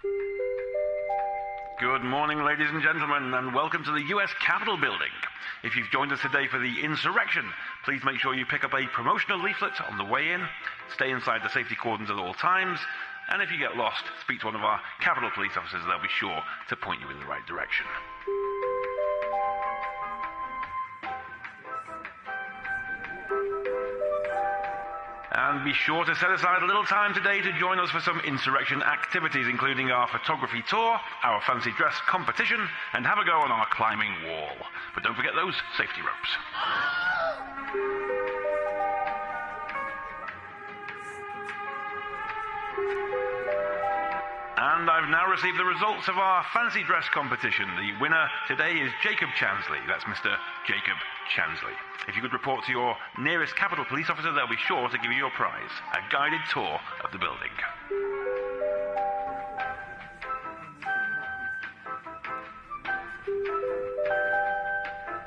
Good morning, ladies and gentlemen, and welcome to the U.S. Capitol building. If you've joined us today for the insurrection, please make sure you pick up a promotional leaflet on the way in, stay inside the safety cordons at all times, and if you get lost, speak to one of our Capitol police officers. They'll be sure to point you in the right direction. And be sure to set aside a little time today to join us for some insurrection activities, including our photography tour, our fancy dress competition, and have a go on our climbing wall. But don't forget those safety ropes. And I've now received the results of our fancy dress competition. The winner today is Jacob Chansley. That's Mr. Jacob Chansley. If you could report to your nearest Capitol police officer, they'll be sure to give you your prize, a guided tour of the building.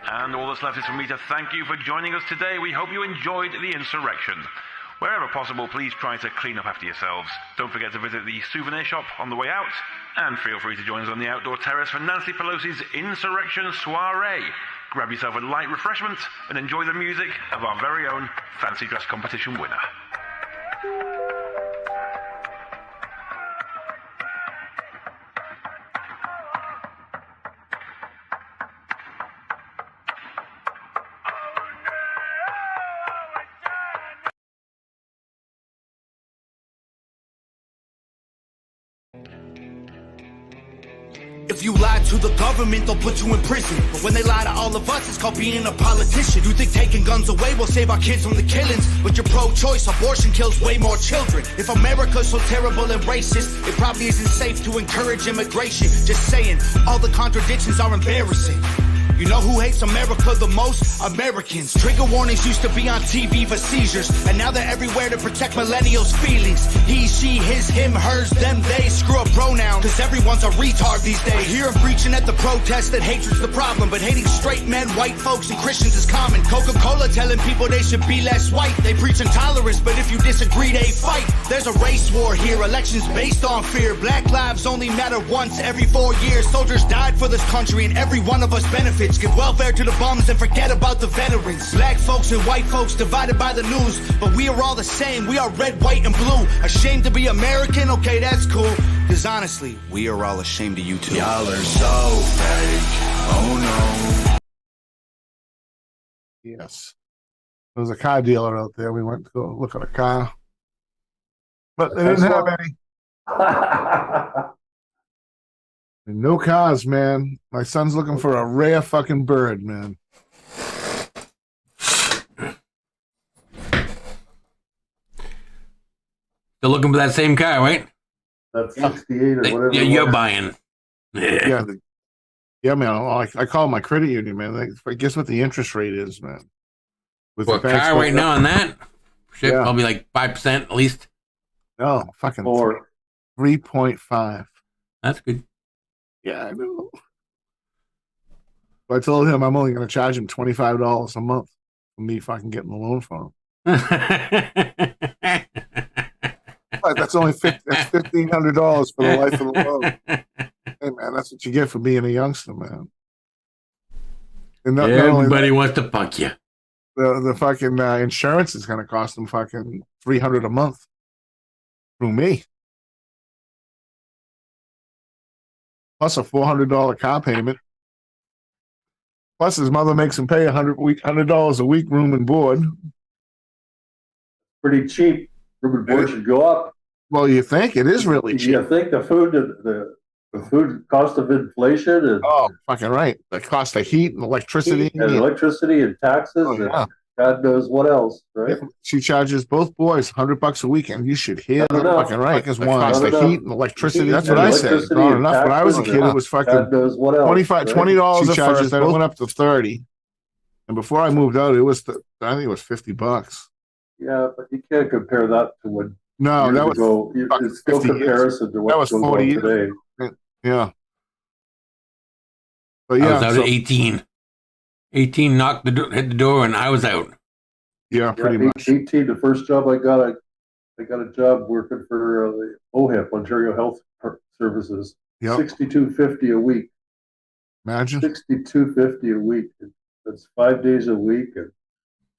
And all that's left is for me to thank you for joining us today. We hope you enjoyed the insurrection. Wherever possible, please try to clean up after yourselves. Don't forget to visit the souvenir shop on the way out, and feel free to join us on the outdoor terrace for Nancy Pelosi's Insurrection Soiree. Grab yourself a light refreshment and enjoy the music of our very own fancy dress competition winner. If you lie to the government, they'll put you in prison. But when they lie to all of us, it's called being a politician. You think taking guns away will save our kids from the killings? But you're pro-choice, abortion kills way more children. If America's so terrible and racist, it probably isn't safe to encourage immigration. Just saying, all the contradictions are embarrassing. You know who hates America the most? Americans. Trigger warnings used to be on TV for seizures, and now they're everywhere to protect millennials' feelings. He, she, his, him, hers, them, they. Screw a pronoun, cause everyone's a retard these days. I hear him preaching at the protest that hatred's the problem, but hating straight men, white folks, and Christians is common. Coca-Cola telling people they should be less white. They preach intolerance, but if you disagree, they fight. There's a race war here, elections based on fear. Black lives only matter once every 4 years. Soldiers died for this country, and every one of us benefits. Give welfare to the bums and forget about the veterans. Black folks and white folks divided by the news, but we are all the same. We are red, white, and blue. Ashamed to be American? Okay, that's cool. Cause honestly, we are all ashamed of you too. Y'all are so fake. Oh no. Yes. There was a car dealer out there. We went to go look at a car. But they didn't have any. No cars, man. My son's looking for a rare fucking bird, man. They're looking for that same car, right? That's 68 or whatever. Yeah, you're buying. Yeah, yeah, man. I call my credit union, man. Guess what the interest rate is, man? With For a car right now on that? Shit, Yeah. probably like 5% at least. No, fucking 3.5. That's good. Yeah, I know. I told him I'm only going to charge him $25 a month for me fucking getting the loan for him. But that's only that's $1,500 for the life of the loan. Hey man, that's what you get for being a youngster, man. And not Everybody wants to punk you. The fucking insurance is going to cost them fucking $300 a month through me. Plus a $400 car payment. Plus his mother makes him pay $100 a week room and board. Pretty cheap. Room and board should go up. Well, you think it is really cheap. You think the food cost of inflation and fucking right. The cost of heat and electricity and taxes and God knows what else, right? Yeah. She charges both boys $100 a week, and you should hear that fucking right. Because cost of heat and electricity. That's what I said. It's not enough. When I was a kid, it was fucking $20 at first, then it went up to $30. And before I moved out, it was I think it was $50. Yeah, but you can't compare that to what. No, that was it's still comparison to what was 40 years today. Yeah. But yeah, I was out at 18. 18 hit the door, and I was out. Yeah, pretty much. 18, the first job I got a job working for the OHIP, Ontario Health services. Yep. $62.50 a week. Imagine. $62.50 a week. That's 5 days a week and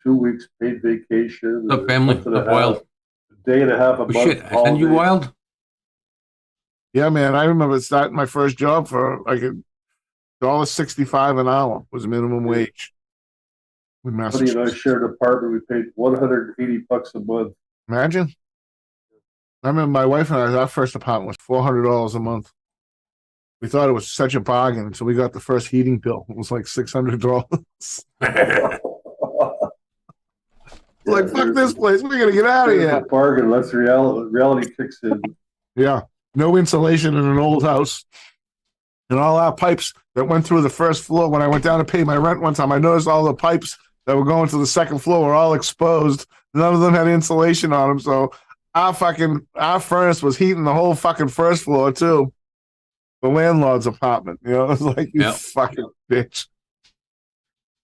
2 weeks paid vacation. Up family, up wild. A day and a half a month. Shit, I send you wild? Yeah, man. I remember starting my first job for like $1.65 an hour was minimum wage. With Buddy and I shared an apartment. We paid $180 a month. Imagine. I remember my wife and I, our first apartment was $400 a month. We thought it was such a bargain until we got the first heating bill. It was like $600. Like, fuck this place. We're going to get out of here. A bargain. That's reality kicks in. Yeah. No insulation in an old house. And all our pipes that went through the first floor, when I went down to pay my rent one time, I noticed all the pipes that were going to the second floor were all exposed. None of them had insulation on them. So our furnace was heating the whole fucking first floor too. The landlord's apartment. You know, it was like, you fucking bitch.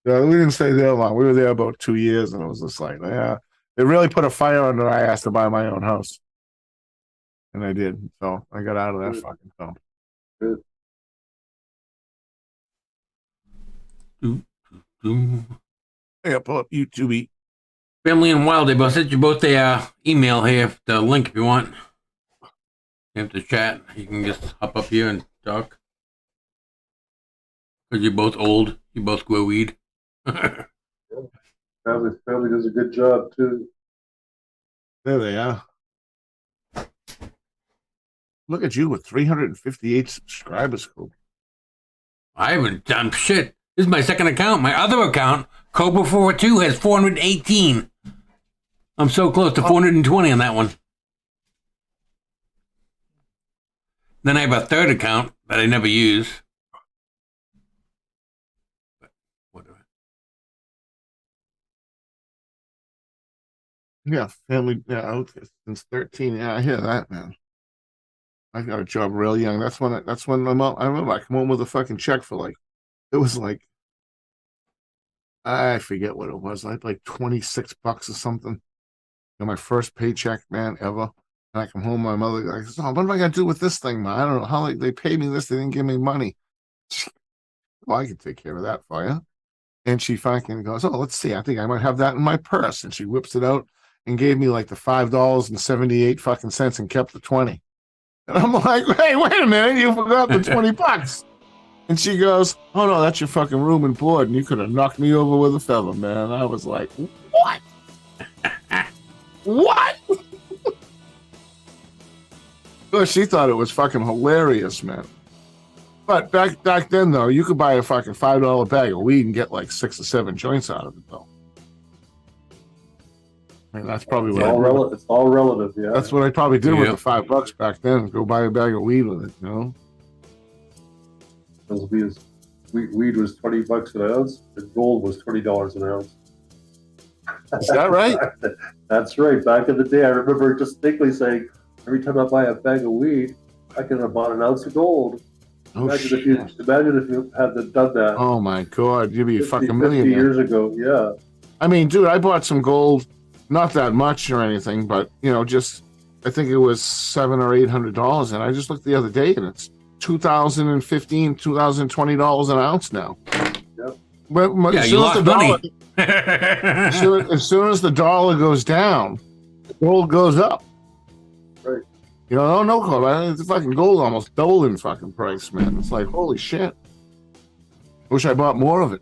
Yeah, we didn't stay there long. We were there about 2 years, and it was just like, yeah, it really put a fire under my ass to buy my own house. And I did. So I got out of that fucking dump. Good. Yeah, pull up YouTube. Family and Wild, they both sent you both a email here, the link if you want. You have to chat. You can just hop up here and talk. Because you're both old. You both grow weed. Family does a good job too. There they are. Look at you with 358 subscribers. Cool. I haven't done shit. This is my second account. My other account, Cobra42, has 418. I'm so close to 420 on that one. Then I have a third account that I never use. Yeah, family. Yeah, since 13. Yeah, I hear that, man. I got a job real young. That's when I remember I come home with a fucking check for like, it was like, I forget what it was. I had like $26 or something. You know, my first paycheck, man, ever. And I come home, my mother goes, "Oh, what am I gonna do with this thing, man? I don't know how they paid me this. They didn't give me money." Well, I can take care of that for you. And she fucking goes, "Oh, let's see. I think I might have that in my purse." And she whips it out and gave me like the $5.78 fucking cents and kept the 20. And I'm like, "Hey, wait a minute, you forgot the $20." And she goes, "Oh no, that's your fucking room and board, and you could have knocked me over with a feather, man." And I was like, "What? What?" Well, she thought it was fucking hilarious, man. But back then, though, you could buy a fucking $5 bag of weed and get like 6 or 7 joints out of it, though. I mean, that's probably what it's all relative, yeah. That's what I probably did with the $5 back then. Go buy a bag of weed with it, you know. Weed was $20 an ounce, and gold was $20 an ounce. Is that right? That's right. Back in the day, I remember distinctly saying, every time I buy a bag of weed, I could have bought an ounce of gold. Imagine if you had done that. Oh my God, you'd be a fucking millionaire. 50 years ago, yeah. I mean, dude, I bought some gold, not that much or anything, but you know, just I think it was $700 or $800, and I just looked the other day, and it's $2,015, $2,020 an ounce now. Yep. But yeah, you lost money. As soon as the dollar goes down, gold goes up. Right. You know, no gold. The fucking gold almost doubled in fucking price, man. It's like, holy shit. Wish I bought more of it.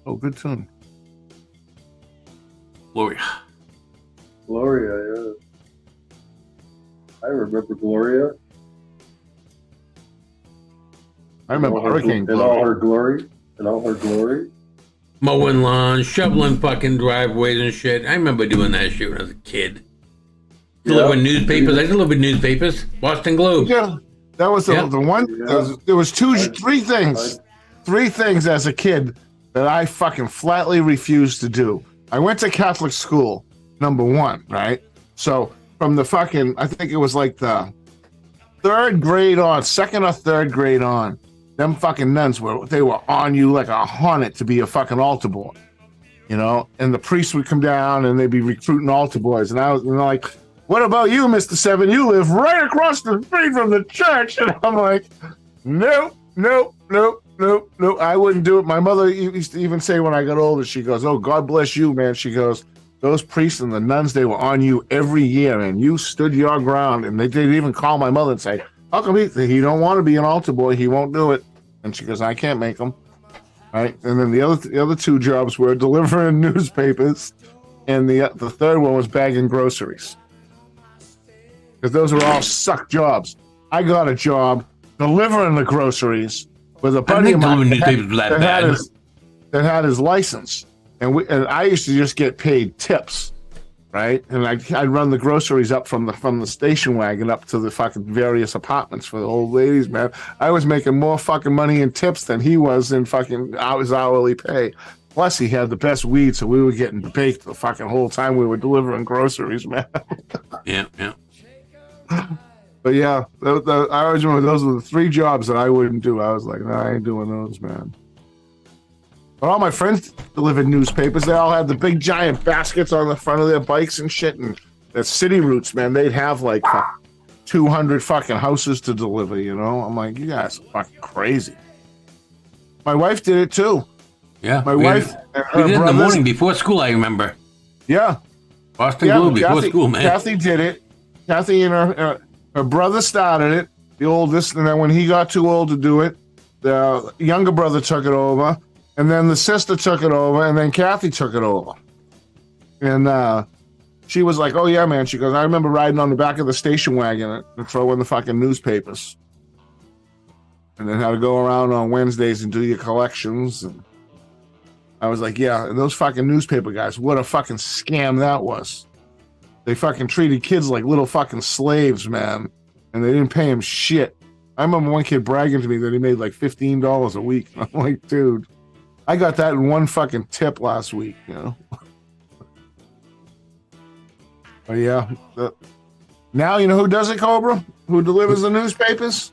Oh, good tune. Gloria, yeah. I remember Gloria. I remember Hurricane Gloria. In all her glory. Mowing lawns, shoveling fucking driveways and shit. I remember doing that shit when I was a kid. Delivering newspapers. I delivered newspapers. Boston Globe. Yeah, that was the one. Yeah. There was three things as a kid that I fucking flatly refused to do. I went to Catholic school, number one, right? So from the fucking, I think it was like the second or third grade on, them fucking nuns were on you like a hornet to be a fucking altar boy, you know? And the priests would come down and they'd be recruiting altar boys. And I was like, what about you, Mr. Seven? You live right across the street from the church. And I'm like, nope. I wouldn't do it. My mother used to even say when I got older, she goes, oh, God bless you, man. She goes, those priests and the nuns, they were on you every year, and you stood your ground. And they didn't even call my mother and say, how come he don't want to be an altar boy? He won't do it. And she goes, I can't make him. Right. And then the other two jobs were delivering newspapers, and the third one was bagging groceries. Because those were all suck jobs. I got a job delivering the groceries with a buddy of mine that had his license, and I used to just get paid tips, right? And I'd run the groceries up from the station wagon up to the fucking various apartments for the old ladies, man. I was making more fucking money in tips than he was in fucking hourly pay. Plus, he had the best weed, so we were getting baked the fucking whole time we were delivering groceries, man. Yeah. But yeah, I always remember those were the three jobs that I wouldn't do. I was like, nah, I ain't doing those, man. But all my friends delivered newspapers. They all had the big giant baskets on the front of their bikes and shit. And the city routes, man, they'd have like 200 fucking houses to deliver, you know? I'm like, you guys are fucking crazy. My wife did it too. Yeah. My wife and her we did it in the brothers, morning before school, I remember. Yeah. Boston Blue before school, man. Kathy did it. Kathy and her brother started it, the oldest, and then when he got too old to do it, the younger brother took it over, and then the sister took it over, and then Kathy took it over. And she was like, oh yeah, man. She goes, I remember riding on the back of the station wagon and throw in the fucking newspapers. And then had to go around on Wednesdays and do your collections. And I was like, yeah, and those fucking newspaper guys, what a fucking scam that was. They fucking treated kids like little fucking slaves, man. And they didn't pay him shit. I remember one kid bragging to me that he made like $15 a week. I'm like, dude, I got that in one fucking tip last week, you know? But yeah. Now you know who does it, Cobra? Who delivers the newspapers?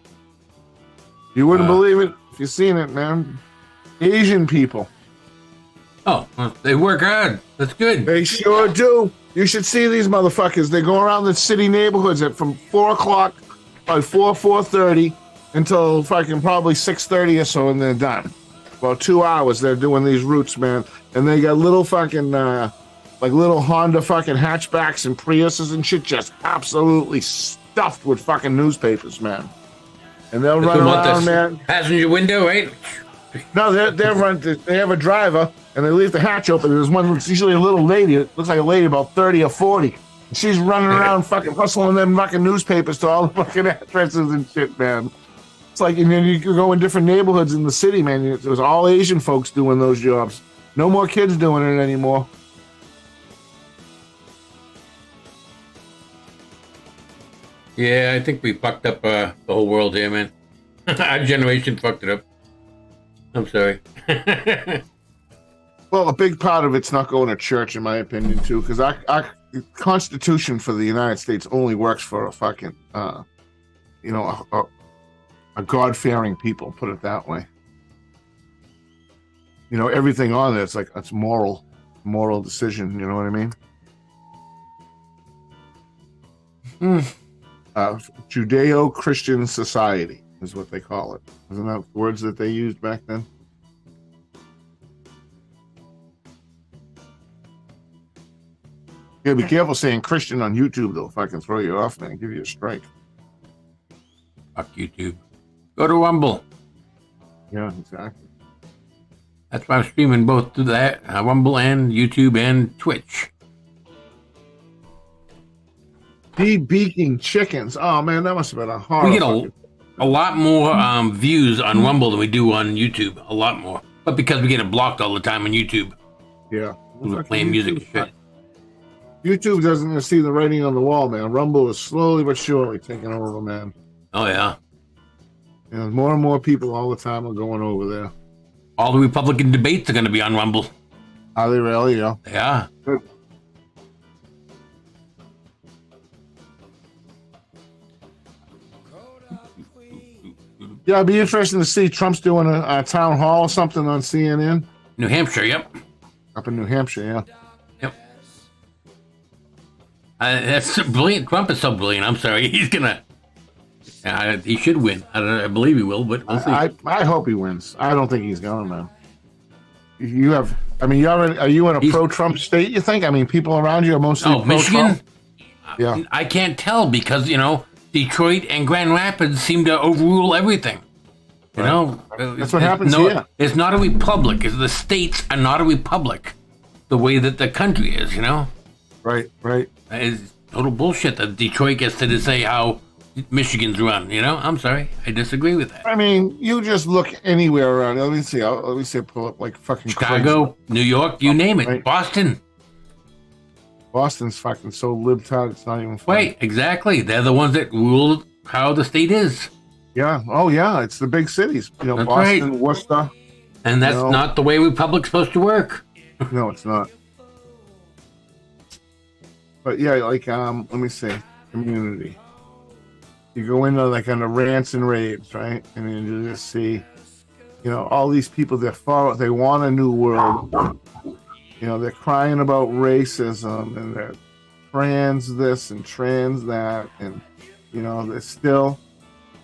You wouldn't believe it if you've seen it, man. Asian people. Oh, well, they work hard. That's good. They sure do. You should see these motherfuckers. They go around the city neighborhoods at from 4 o'clock, by 4:30 until fucking probably 6:30 or so, and they're done. About 2 hours they're doing these routes, man. And they got little fucking, like little Honda fucking hatchbacks and Priuses and shit just absolutely stuffed with fucking newspapers, man. And they'll run around, man. Passenger window, right? No, they have a driver, and they leave the hatch open. There's one that's usually a little lady. It looks like a lady about 30 or 40. And she's running around fucking hustling them fucking newspapers to all the fucking addresses and shit, man. It's like, and then you go in different neighborhoods in the city, man. It was all Asian folks doing those jobs. No more kids doing it anymore. Yeah, I think we fucked up the whole world here, man. Our generation fucked it up. I'm sorry. Well, a big part of it's not going to church, in my opinion, too, because our Constitution for the United States only works for a fucking, a God-fearing people, put it that way. You know, everything on there, it's like, it's moral decision, you know what I mean? Judeo-Christian society is what they call it. Isn't that words that they used back then? Yeah, be careful saying Christian on YouTube, though. If I can throw you off, man, give you a strike. Fuck YouTube. Go to Rumble. Yeah, exactly. That's why I'm streaming both to that Rumble and YouTube and Twitch. Beaking chickens. Oh man, that must have been a hard. We get a lot more views on Rumble than we do on YouTube. A lot more, but because we get it blocked all the time on YouTube. Yeah, we're playing music and shit. YouTube doesn't see the writing on the wall, man. Rumble is slowly but surely taking over, man. Oh yeah. And more and more people all the time are going over there. All the Republican debates are going to be on Rumble. Are they really? Yeah. Yeah. Good. Yeah, it'd be interesting to see Trump's doing a town hall or something on CNN. New Hampshire, yep. Up in New Hampshire, yeah. Yep. That's brilliant. Trump is so brilliant. I'm sorry. He's gonna. He should win. I believe he will, but we'll see. I hope he wins. I don't think he's going, man. You have. I mean, are you in a pro-Trump state? You think? I mean, people around you are mostly pro-Trump. Michigan. Yeah. I can't tell because Detroit and Grand Rapids seem to overrule everything. You know, that's what happens here. It's not a republic. The states are not a republic, the way that the country is. Right. It's total bullshit that Detroit gets to say how Michigan's run. I'm sorry, I disagree with that. I mean, you just look anywhere around. Let me see. Pull up like fucking Chicago, crazy. New York, you name it. Right. Boston. Boston's fucking so libtard. It's not even funny. Right, exactly. They're the ones that rule how the state is. Yeah. Oh, yeah. It's the big cities. That's Boston, right. Worcester. And that's not the way republic's supposed to work. No, it's not. But yeah, like let me see, community. You go into like on the rants and raves, right? And then you just see, all these people that they want a new world. They're crying about racism and they're trans this and trans that, and they're still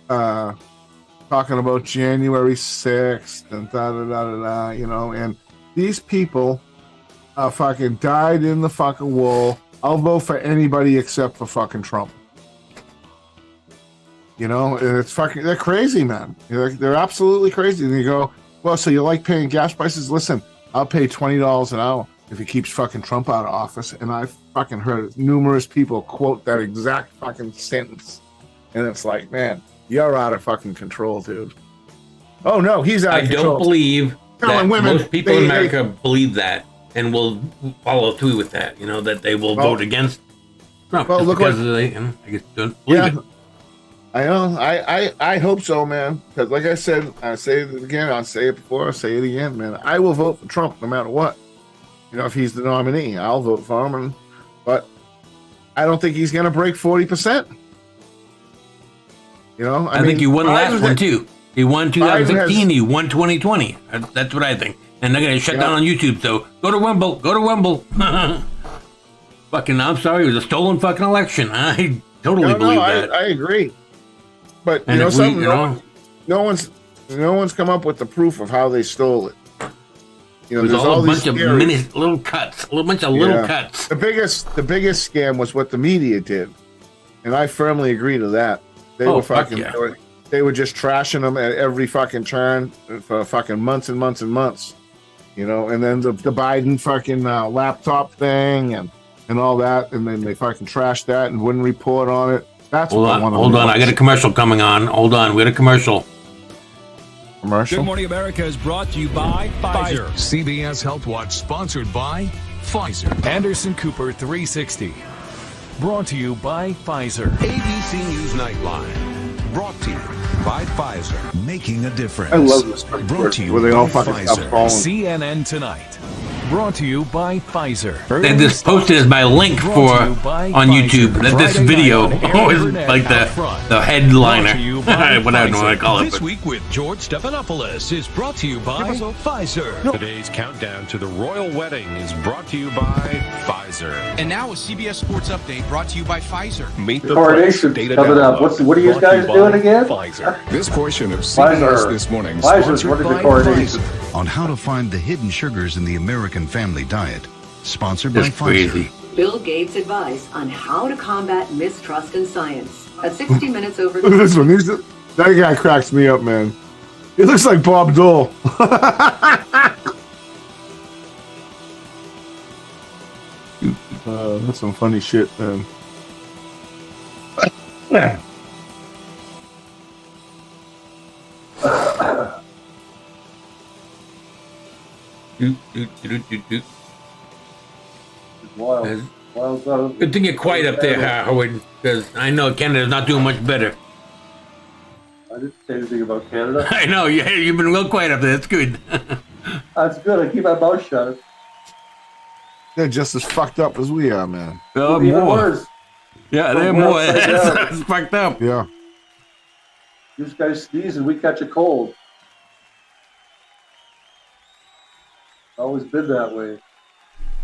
talking about January 6th and and these people fucking died in the fucking wall. I'll vote for anybody except for fucking Trump. And it's fucking, they're crazy, man. They're absolutely crazy. And you go, well, so you like paying gas prices? Listen, I'll pay $20 an hour if he keeps fucking Trump out of office. And I've fucking heard numerous people quote that exact fucking sentence. And it's like, man, you're out of fucking control, dude. Oh, no, he's out of control. I don't believe that most people in America believe that and will follow through with that, that they will vote against Trump. Well, look because they, I guess, don't believe it. I know. I hope so, man. Because like I said, I say it again. I'll say it before. I'll say it again, man. I will vote for Trump no matter what. If he's the nominee, I'll vote for him. But I don't think he's going to break 40%. I mean, think he won the last one too. He won 2016. He won 2020. That's what I think. And they're going to shut down on YouTube. So go to Wemble. Go to Wemble. Fucking, I'm sorry. It was a stolen fucking election. I totally believe that. I agree. But no one's come up with the proof of how they stole it. There's all a bunch of little cuts, a little bunch of little cuts. The biggest scam was what the media did, and I firmly agree to that. They were fucking. Yeah. They were just trashing them at every fucking turn for fucking months and months and months. And then the Biden fucking laptop thing and all that, and then they fucking trashed that and wouldn't report on it. That's hold on. I got a commercial coming on. Hold on. We got a commercial. Good Morning America is brought to you by Pfizer. CBS Health Watch sponsored by Pfizer. Anderson Cooper 360. Brought to you by Pfizer. ABC News Nightline. Brought to you by Pfizer. Making a difference. I love this. Brought to you where they by all fucking Pfizer. CNN Tonight. Brought to you by Pfizer. They just posted as my link on YouTube that this video is like the headliner. What I don't know what I call it. This week with George Stephanopoulos is brought to you by Pfizer. Today's countdown to the royal wedding is brought to you by Pfizer. And now a CBS Sports Update brought to you by Pfizer. Meet the coronation coming up. What are you guys doing again? Pfizer. This portion of CBS This Morning sponsored by Pfizer. On how to find the hidden sugars in the American family diet. Sponsored by Pfizer. Crazy. Bill Gates' advice on how to combat mistrust in science. At 60 Minutes over. Look at this one. That guy cracks me up, man. He looks like Bob Dole. That's some funny shit, man. Good thing you're quiet up there, Howard, because I know Canada's not doing much better. I didn't say anything about Canada. I know, you've been real quiet up there. That's good. That's good. I keep my mouth shut. They're just as fucked up as we are, man. Even worse. Yeah, they're more. That's fucked up. Yeah. You guys sneeze and we catch a cold. Always been that way.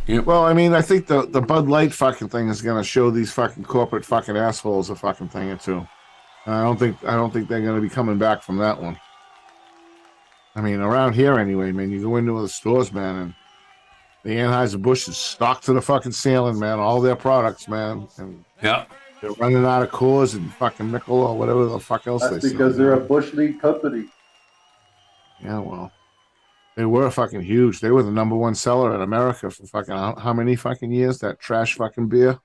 Yep. Well, I mean, I think the Bud Light fucking thing is going to show these fucking corporate fucking assholes a fucking thing or two. And I don't think they're going to be coming back from that one. I mean, around here anyway, man. You go into the stores, man, and the Anheuser-Busch is stocked to the fucking ceiling, man. All their products, man. And yeah. They're running out of Coors and fucking Michelob or whatever the fuck else That's they sell. because they're a Bush League company. Yeah, well, they were fucking huge. They were the #1 seller in America for fucking how many fucking years? That trash fucking beer.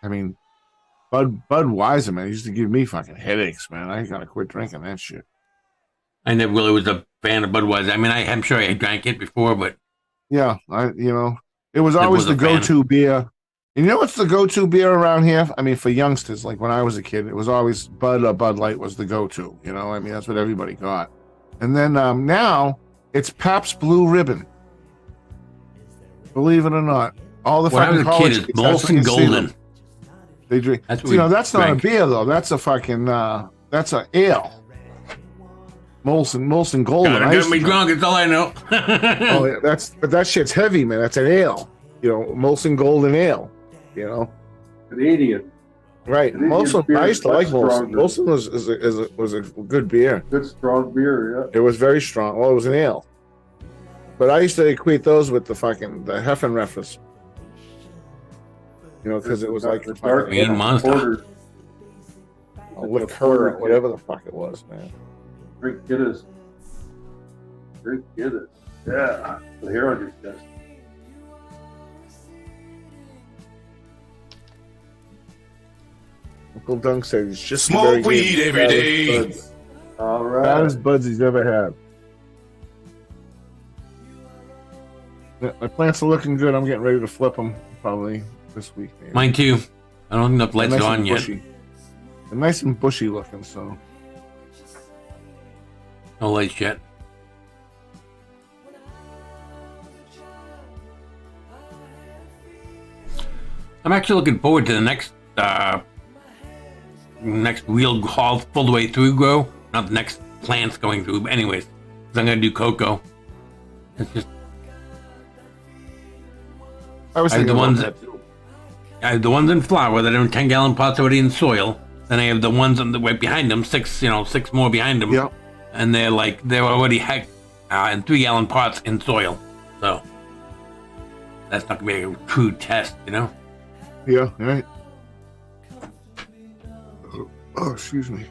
I mean, Budweiser, man, used to give me fucking headaches, man. I gotta quit drinking that shit. I never really was a fan of Budweiser. I mean, I'm sure I drank it before, but yeah, it was always the go-to beer. And you know what's the go-to beer around here? I mean, for youngsters, like when I was a kid, it was always Bud or Bud Light was the go-to. You know, I mean, that's what everybody got. And then now it's Pabst Blue Ribbon. Believe it or not, all the when fucking I was a kid, it's Molson Golden. They drink. That's that's not a beer though. That's a fucking that's a ale. Molson Golden. Gotta get me drunk. It's all I know. Oh, yeah, but that shit's heavy, man. That's an ale. You know, Molson Golden Ale. You know, Canadian. Right. Molson. I used to like Molson. Molson was a good beer. Good strong beer. Yeah. It was very strong. Well, it was an ale. But I used to equate those with the Heffenreffers. You know, because it was like the dark green monster. Liqueur, whatever the fuck it was, man. Drink Guinness. Yeah. The hair on your chest. Uncle Dunk said he's just smoke weed every day. All right. Baddest buds he's ever had. Yeah, my plants are looking good. I'm getting ready to flip them probably this week. Maybe. Mine too. I don't think the lights are on yet. They're nice and bushy looking, so. No lights yet. I'm actually looking forward to the next real haul full the way through grow. Not the next plants going through, but anyways, because I'm gonna do cocoa. It's just I have the ones in flower that are in 10-gallon pots already in soil. Then I have the ones right behind them, six more behind them. Yep. And they're already in 3-gallon pots in soil. So that's not gonna be a true test, you know? Yeah, right. Oh, excuse me.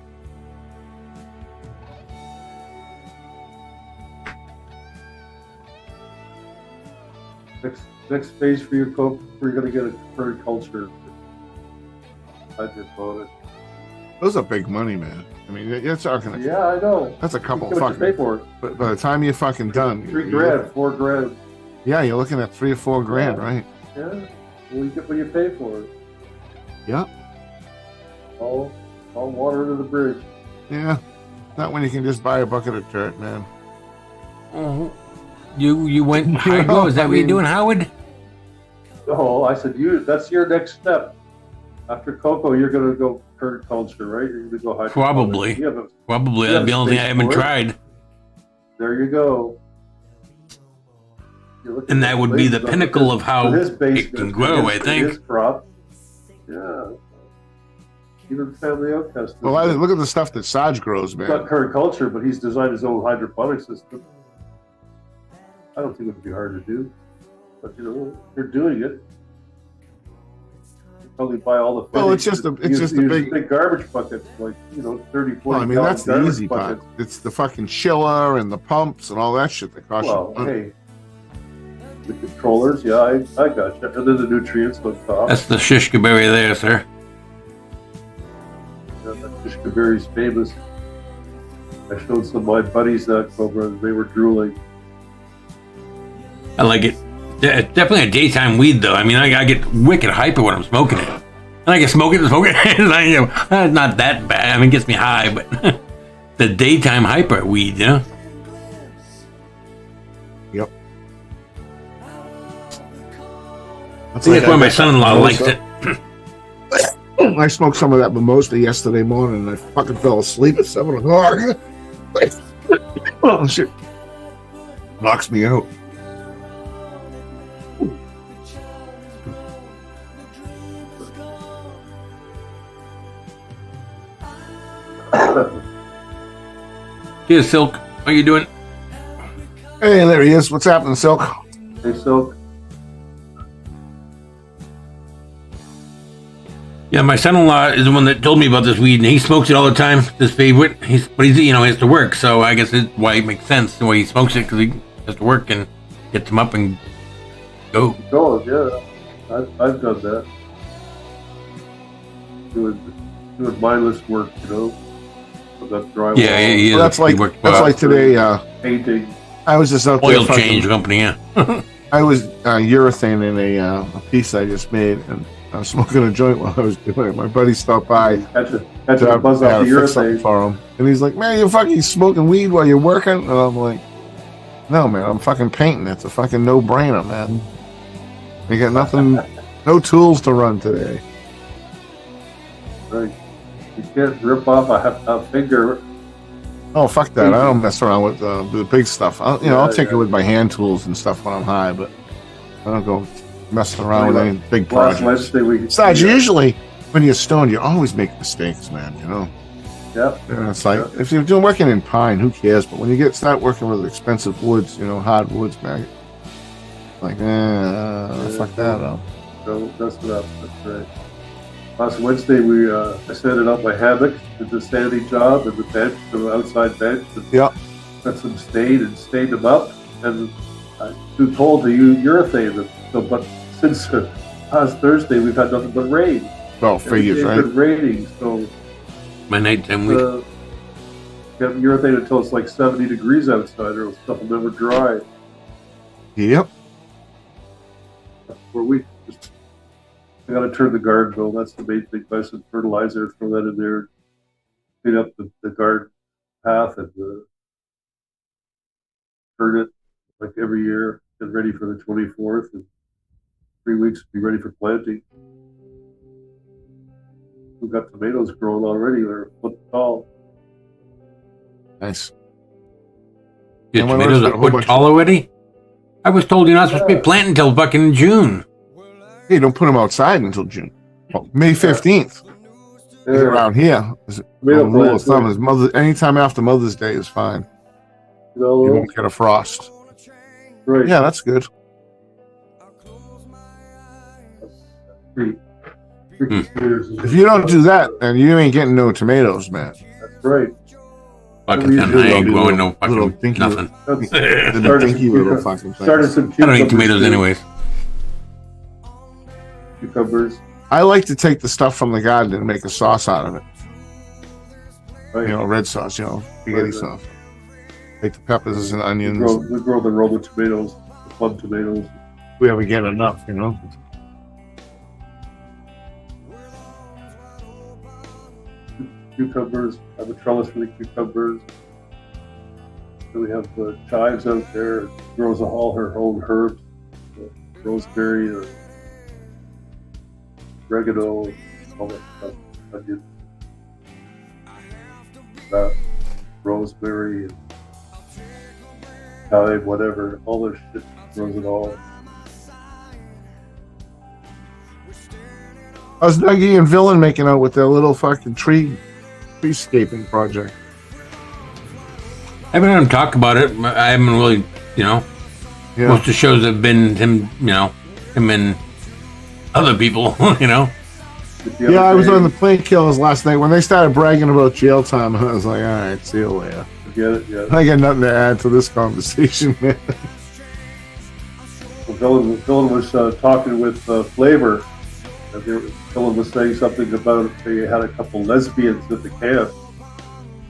Next phase for your coke, we're going to get a bird culture. Hydroponic. Those are big money, man. I mean, it's talking. Yeah, I know. That's a couple fucking. Pay for it. But by the time you're fucking done, $3,000, $4,000. Yeah, you're looking at $3 or $4 grand, right? Yeah. Well, you get what you pay for it. Yeah. All water under the bridge. Yeah. Not when you can just buy a bucket of dirt, man. Oh. You went hydro? Is that what you're doing, Howard? No, I said that's your next step. After cocoa, you're going to go permaculture, right? You're going to go hydroponic. Probably. Probably. That's the only thing I haven't tried. There you go. And that would be the pinnacle of how it can grow, I think. His crop. Yeah. Even family oak has to. Well, look at the stuff that Saj grows, man. He's not permaculture, but he's designed his own hydroponic system. I don't think it would be hard to do. But, they're doing it. Probably buy all the. Well, it's just a big garbage bucket, like 30, 40. Well, I mean, that's the easy part. It's the fucking chiller and the pumps and all that shit that costs you. Hey, the controllers, yeah, I got you. And then the nutrients on top. That's the shishka berry there, sir. Yeah, that shishka berry's famous. I showed some of my buddies that Cobra, and they were drooling. I like it. It's definitely a daytime weed, though. I mean, I get wicked hyper when I'm smoking it. And I can smoke it. It's not that bad. I mean, it gets me high, but the daytime hyper weed, Yep. That's why my son-in-law likes it. I smoked some of that mimosa yesterday morning, and I fucking fell asleep at 7 o'clock. Oh, shit. Knocks me out. Here's Silk. How you doing? Hey, there he is. What's happening, Silk? Hey, Silk. Yeah, my son-in-law is the one that told me about this weed, and he smokes it all the time. It's his favorite. But he's he has to work, so I guess it's why it makes sense the way he smokes it, because he has to work and gets him up and go. Go, yeah. I've done that. Doing mindless work, That drywall. Yeah. Well, that's like today. Painting. I was just out oil there. Change company, yeah. I was urethane in a piece I just made, and I was smoking a joint while I was doing it. My buddy stopped by. Catch a buzz off the urethane for him, and he's like, "Man, you're fucking smoking weed while you're working?" And I'm like, "No, man, I'm fucking painting. It's a fucking no-brainer, man. You got nothing, no tools to run today." Right. You can't rip off a finger. Oh, fuck that. I don't mess around with the big stuff. I'll take it with my hand tools and stuff when I'm high, but I don't go messing around with any big projects. Besides, usually when you're stoned, you always make mistakes, man, Yep. It's like, if you're working in pine, who cares? But when you start working with expensive woods, hard woods, man, like, fuck that up. Don't mess it up. That's right. Last Wednesday, I sanded out my hammock, did the sanding job, and the bench, the outside bench. Got some stain and stained them up. And I was told to use urethane them. So, but since last Thursday, we've had nothing but rain. Well, figures, right? It's been raining, so my nighttime week. Get urethane until it's like 70 degrees outside, or stuff will never dry. Yep. For a week. I got to turn the garden though. That's the main thing. Buy some fertilizer, throw that in there, clean up the garden path, and turn it like every year. Get ready for the 24th, and 3 weeks be ready for planting. We've got tomatoes growing already. They're a foot tall. Nice. Your tomatoes are a foot tall already? I was told you're not supposed to be planting until fucking June. Hey, don't put them outside until June. May 15th. Around here, rule of thumb is anytime after Mother's Day is fine. You won't get a frost. Right. Yeah, that's good. If you don't do that, then you ain't getting no tomatoes, man. That's right. Fucking I ain't growing no fucking nothing. I don't eat tomatoes anyways. Cucumbers. I like to take the stuff from the garden and make a sauce out of it. Right. Red sauce, spaghetti sauce. Take the peppers and onions. We grow the Roma tomatoes, the plum tomatoes. We ever get enough, Cucumbers. I have a trellis for the cucumbers. Then we have chives out there. It grows all her own herbs. Rosemary, oregano, all that stuff. Onion, rosemary, thyme, whatever. All this shit grows it all. How's Dougie and Villain making out with their little fucking treescaping project? I haven't heard him talk about it. I haven't really, most of the shows have been him, him and other people, Yeah, I was on the Plain Killers last night. When they started bragging about jail time, I was like, all right, see you later. Forget it, yeah. I got nothing to add to this conversation, man. Well, Dylan was talking with Flavor, and Dylan was saying something about they had a couple lesbians at the camp,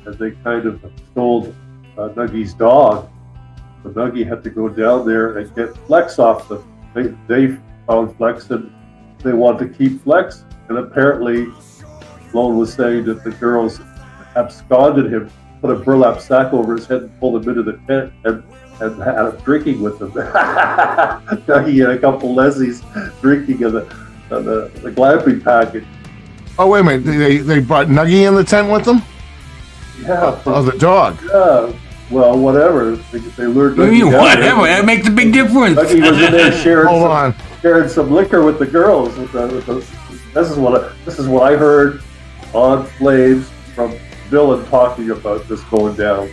and they kind of stole Nuggie's dog. So Nuggie had to go down there and get Flex off them. They found Flex, and they wanted to keep Flex. And apparently, Lone was saying that the girls absconded him, put a burlap sack over his head, and pulled him into the tent, and had him drinking with them. Dougie and a couple Leslies drinking in the glamping package. Oh, wait a minute. They brought Nuggie in the tent with them? Yeah. Oh, the dog. Yeah. Well, whatever. They lured Nuggie down. Whatever. That makes a big difference. Nuggie was in there sharing some liquor with the girls. This is what I heard on Flames from villain talking about this going down.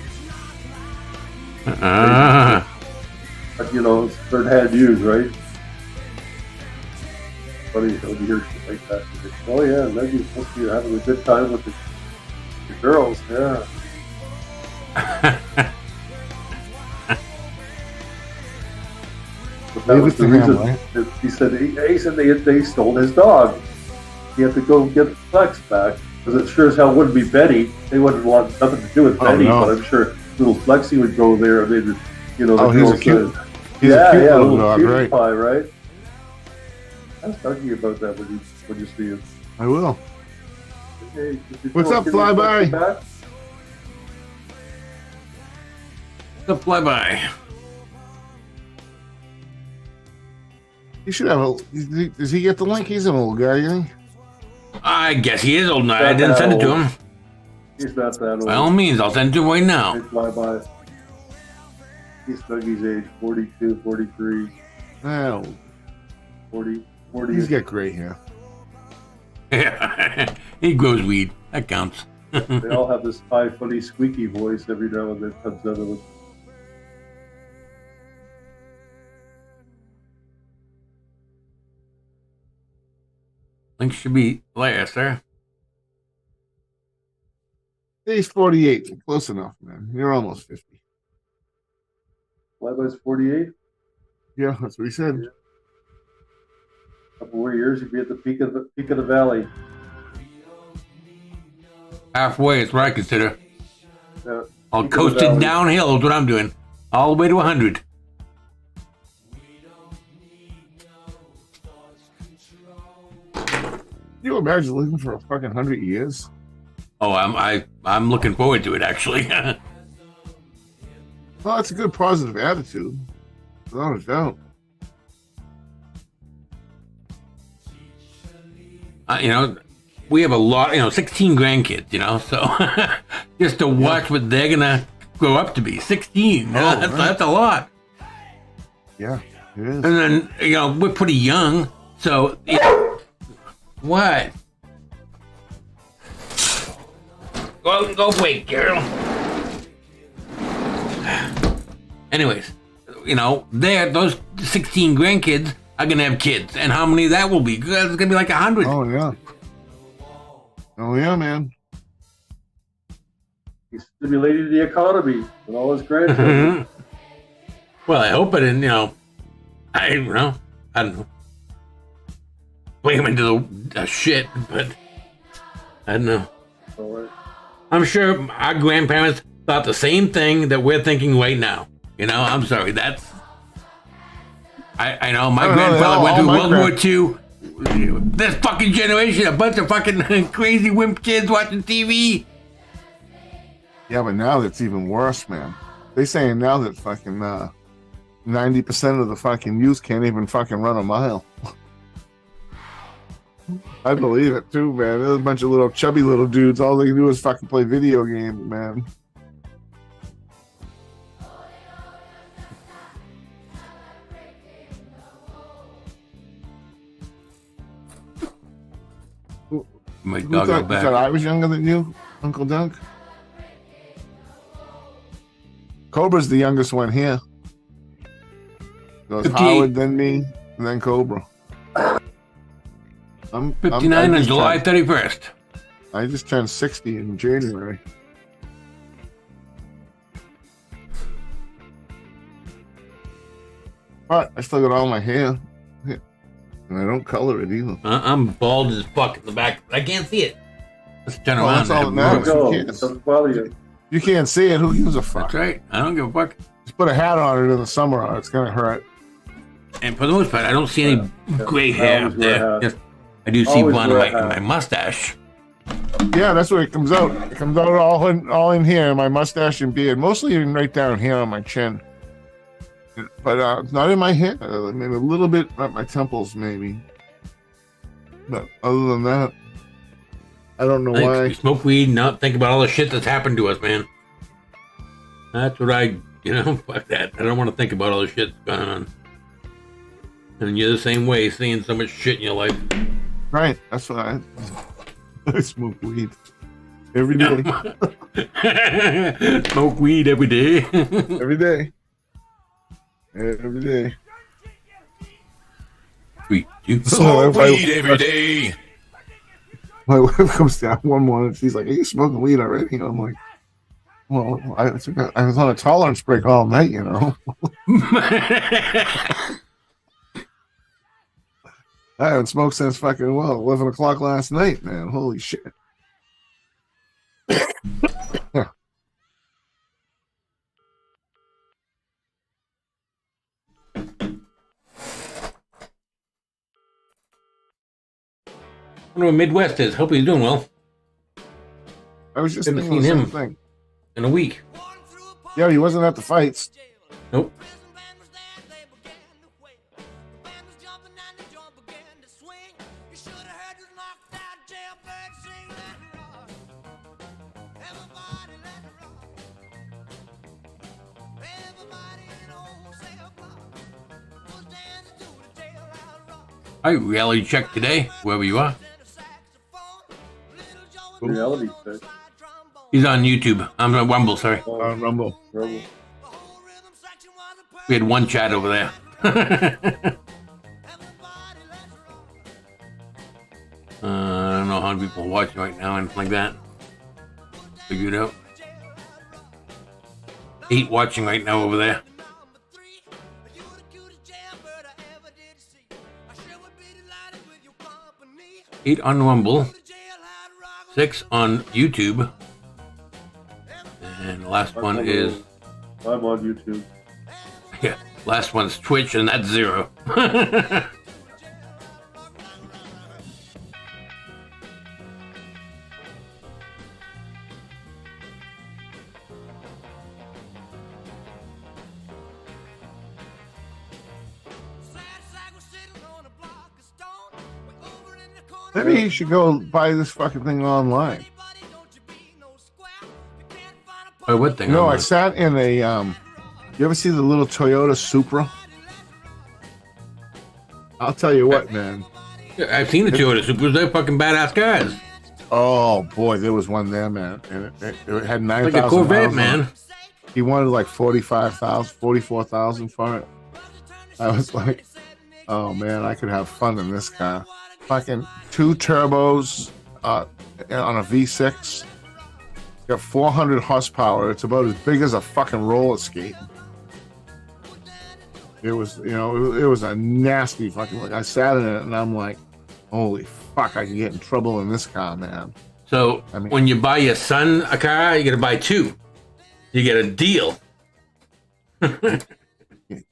But, you know, it's third-hand news, right? Funny when you hear shit like that. You think, oh yeah, Maggie's supposed to be having a good time with the girls, yeah. But that was the reason. Right? He said they stole his dog. He had to go get Flex back because it sure as hell wouldn't be Betty. They wouldn't want nothing to do with Betty, but I'm sure little Flexi would go there and they'd, you know, he's a cute little dog, right? Pie, right? Ask Dougie about that when you see him. I will. Hey, what's up, Flyby? What's up, Flyby? He should have a. Does he get the link? He's an old guy, you think? I guess he is old now. I didn't send it to him. He's not that old. By all means, I'll send it to him right now. Hey, Flyby. He's Dougie's age, 42, 43. Oh. 40. He's got gray hair. Yeah, he grows weed. That counts. They all have this high, funny, squeaky voice every now and then comes out of them. Link should be there, sir. He's 48. Close enough, man. You're almost 50. Flyby's 48? Yeah, that's what he said. Yeah. A couple more years, you'd be at the peak of the valley. Halfway, it's what I consider. Yeah. I'll coast it downhill is what I'm doing. All the way to 100. Can you imagine living for a fucking 100 years? Oh, I'm looking forward to it, actually. Well, that's a good positive attitude. Without a doubt. You know, we have a lot, 16 grandkids, so just to watch what they're going to grow up to be. 16, that's a lot. Yeah, it is. And then, we're pretty young, so... What? Go wait, girl. Anyways, those 16 grandkids are going to have kids. And how many of that will be? It's going to be like 100. Oh, yeah. Oh, yeah, man. He's stimulating the economy with all his grandchildren. Well, I hope it didn't, I don't know. Bring him into the shit, but I don't know. Right. I'm sure our grandparents thought the same thing that we're thinking right now. I'm sorry. That's... I know my grandfather went through World War II. This fucking generation, a bunch of fucking crazy wimp kids watching TV. Yeah, but now it's even worse, man. They saying now that fucking 90% of the fucking youth can't even fucking run a mile. I believe it too, man. There's a bunch of little chubby little dudes. All they can do is fucking play video games, man. My dog thought I was younger than you, Uncle Doug? Cobra's the youngest one here. Goes Howard, then me, and then Cobra. I'm 59 on July 31st. I just turned 60 in January. But I still got all my hair. And I don't color it either. I'm bald as fuck in the back. I can't see it. Let's turn around. That's all that matters. You can't see it. Who gives a fuck? That's right. I don't give a fuck. Just put a hat on it in the summer. It's going to hurt. And for the most part, I don't see any gray hair up there. I do see one in my mustache. Yeah, that's where it comes out. It comes out all in here, my mustache and beard. Mostly right down here on my chin. But not in my hair. I mean, a little bit at my temples, maybe. But other than that, I don't know why. You smoke weed and not think about all the shit that's happened to us, man. That's what fuck that. I don't want to think about all the shit that's going on. And you're the same way, seeing so much shit in your life. Right, that's why I smoke weed. Every day. Smoke weed every day. Every day. Every day. Smoke weed every day. My wife comes down one morning and she's like, "Are you smoking weed already?" And I'm like, "Well, I was on a tolerance break all night, you know." I haven't smoked since fucking 11 o'clock last night, man. Holy shit. I wonder what Midwest is. Hope he's doing well. I was just Haven't thinking seen the him same thing. in a week. Yeah, he wasn't at the fights. Nope. All right, reality check today, wherever you are. Reality check. He's on YouTube. I'm on Rumble, sorry. On Rumble. Rumble. We had one chat over there. I don't know how many people are watching right now, anything like that. Figure it out. 8 watching right now over there. 8 on Rumble. 6 on YouTube. And the last one is... I'm on YouTube. Yeah, last one's Twitch, and that's 0. Maybe you should go buy this fucking thing online. Oh, what thing? No, I sat in a you ever see the little Toyota Supra? I'll tell you what, man. Yeah, I've seen the Toyota Supras. They're fucking badass cars. Oh boy, there was one there, man, and it had 9,000 like a Corvette, man. He wanted like 44,000 for it. I was like, oh man, I could have fun in this car. Fucking 2 turbos on a V6. Got 400 horsepower. It's about as big as a fucking roller skate. It was, it was a nasty fucking look. I sat in it and I'm like, holy fuck, I can get in trouble in this car, man. So when you buy your son a car, you got to buy 2. You get a deal.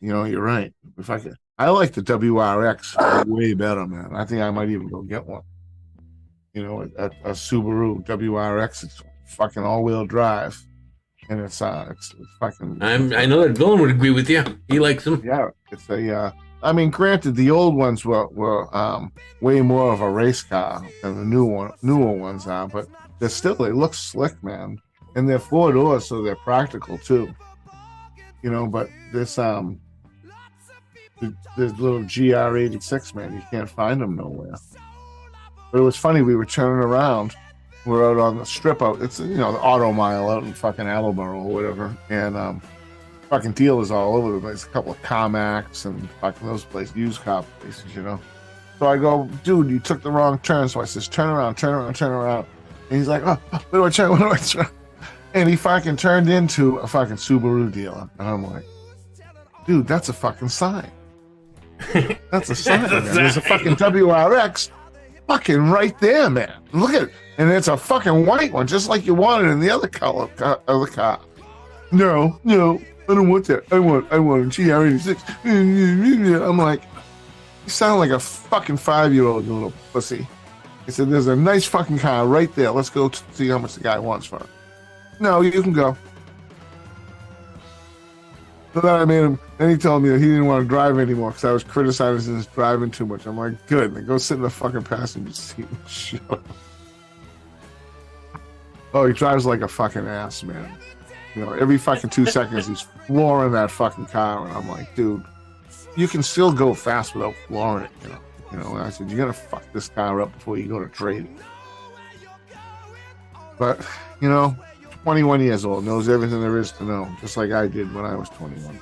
You're right. If I could, I like the WRX way better, man. I think I might even go get one. A Subaru WRX. It's fucking all-wheel drive, and it's fucking. I know that Dylan would agree with you. He likes them. Yeah, it's a. I mean, granted, the old ones were way more of a race car than the newer ones are, but they look slick, man, and they're 4 doors, so they're practical too. But this little GR86, man, you can't find them nowhere. But it was funny. We were turning around. We're out on the strip out. It's the auto mile out in fucking Attleboro or whatever, and fucking dealers all over the place. A couple of CarMax and fucking those places, used car places, So I go, dude, you took the wrong turn. So I says, turn around. And he's like, oh, where do I turn? And he fucking turned into a fucking Subaru dealer, and I'm like, dude, that's a fucking sign. That's a sign. Man. There's a fucking WRX. Fucking right there, man. Look at it. And it's a fucking white one, just like you wanted in the other color of the car. No, I don't want that. I want a GR86. I'm like, you sound like a fucking 5-year-old, you little pussy. He said, there's a nice fucking car right there. Let's go see how much the guy wants for it. No, you can go. So then I made him, and he told me that he didn't want to drive anymore because I was criticizing his driving too much. I'm like, good, then go sit in the fucking passenger seat and shut up. Oh, he drives like a fucking ass, man. Every fucking 2 seconds he's flooring that fucking car, and I'm like, dude, you can still go fast without flooring it, And I said, you're gonna fuck this car up before you go to trade it. But, you know, 21 years old, knows everything there is to know, just like I did when I was 21.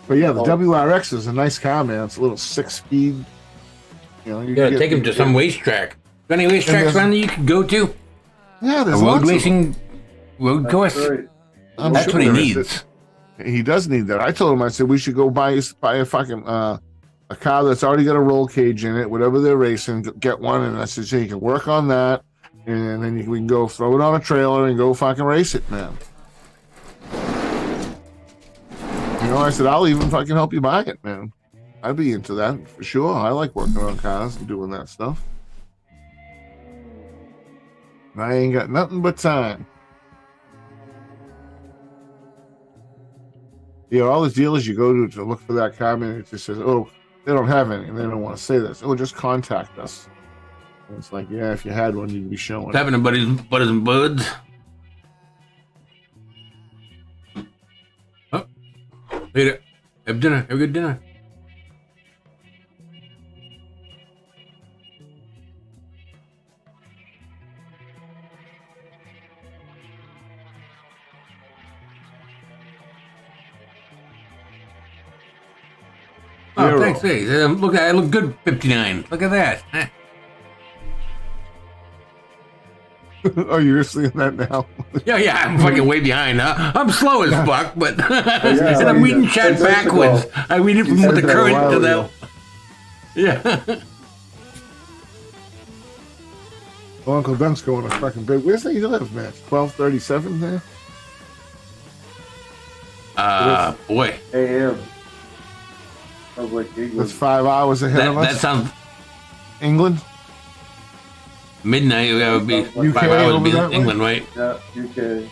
But yeah, the WRX is a nice car, man. It's a little 6-speed. You know, you gotta take him to some racetrack. Any racetracks around there you can go to? Yeah, there's a road racing road course. That's what he needs. He does need that. I told him, I said, we should go buy a fucking a car that's already got a roll cage in it, whatever they're racing, get one. And I said, so you can work on that, and then we can go throw it on a trailer and go fucking race it, man. You know, I said, I'll even fucking help you buy it, man. I'd be into that for sure. I like working on cars and doing that stuff. And I ain't got nothing but time. You know, all the dealers you go to look for that car, man, it just says, oh, they don't have any, and they don't want to say this. Oh, just contact us. And it's like, yeah, if you had one, you'd be showing. What's happening, buddies and buds? Oh, later. Have dinner. Have a good dinner. Oh, thanks. Hey, look, I look good, 59. Look at that. Oh, you're seeing that now? Yeah, I'm fucking way behind. I'm slow as fuck, but and I'm reading chat backwards. I read it from the current to the... Yeah. Well, Uncle Ben's going a fucking big... Where's he live, man? 1237 there? Boy. AM. Sounds like England. That's 5 hours ahead of us. That sounds... England? Midnight, that would be UK 5 hours would be way? England, right? Yeah, UK.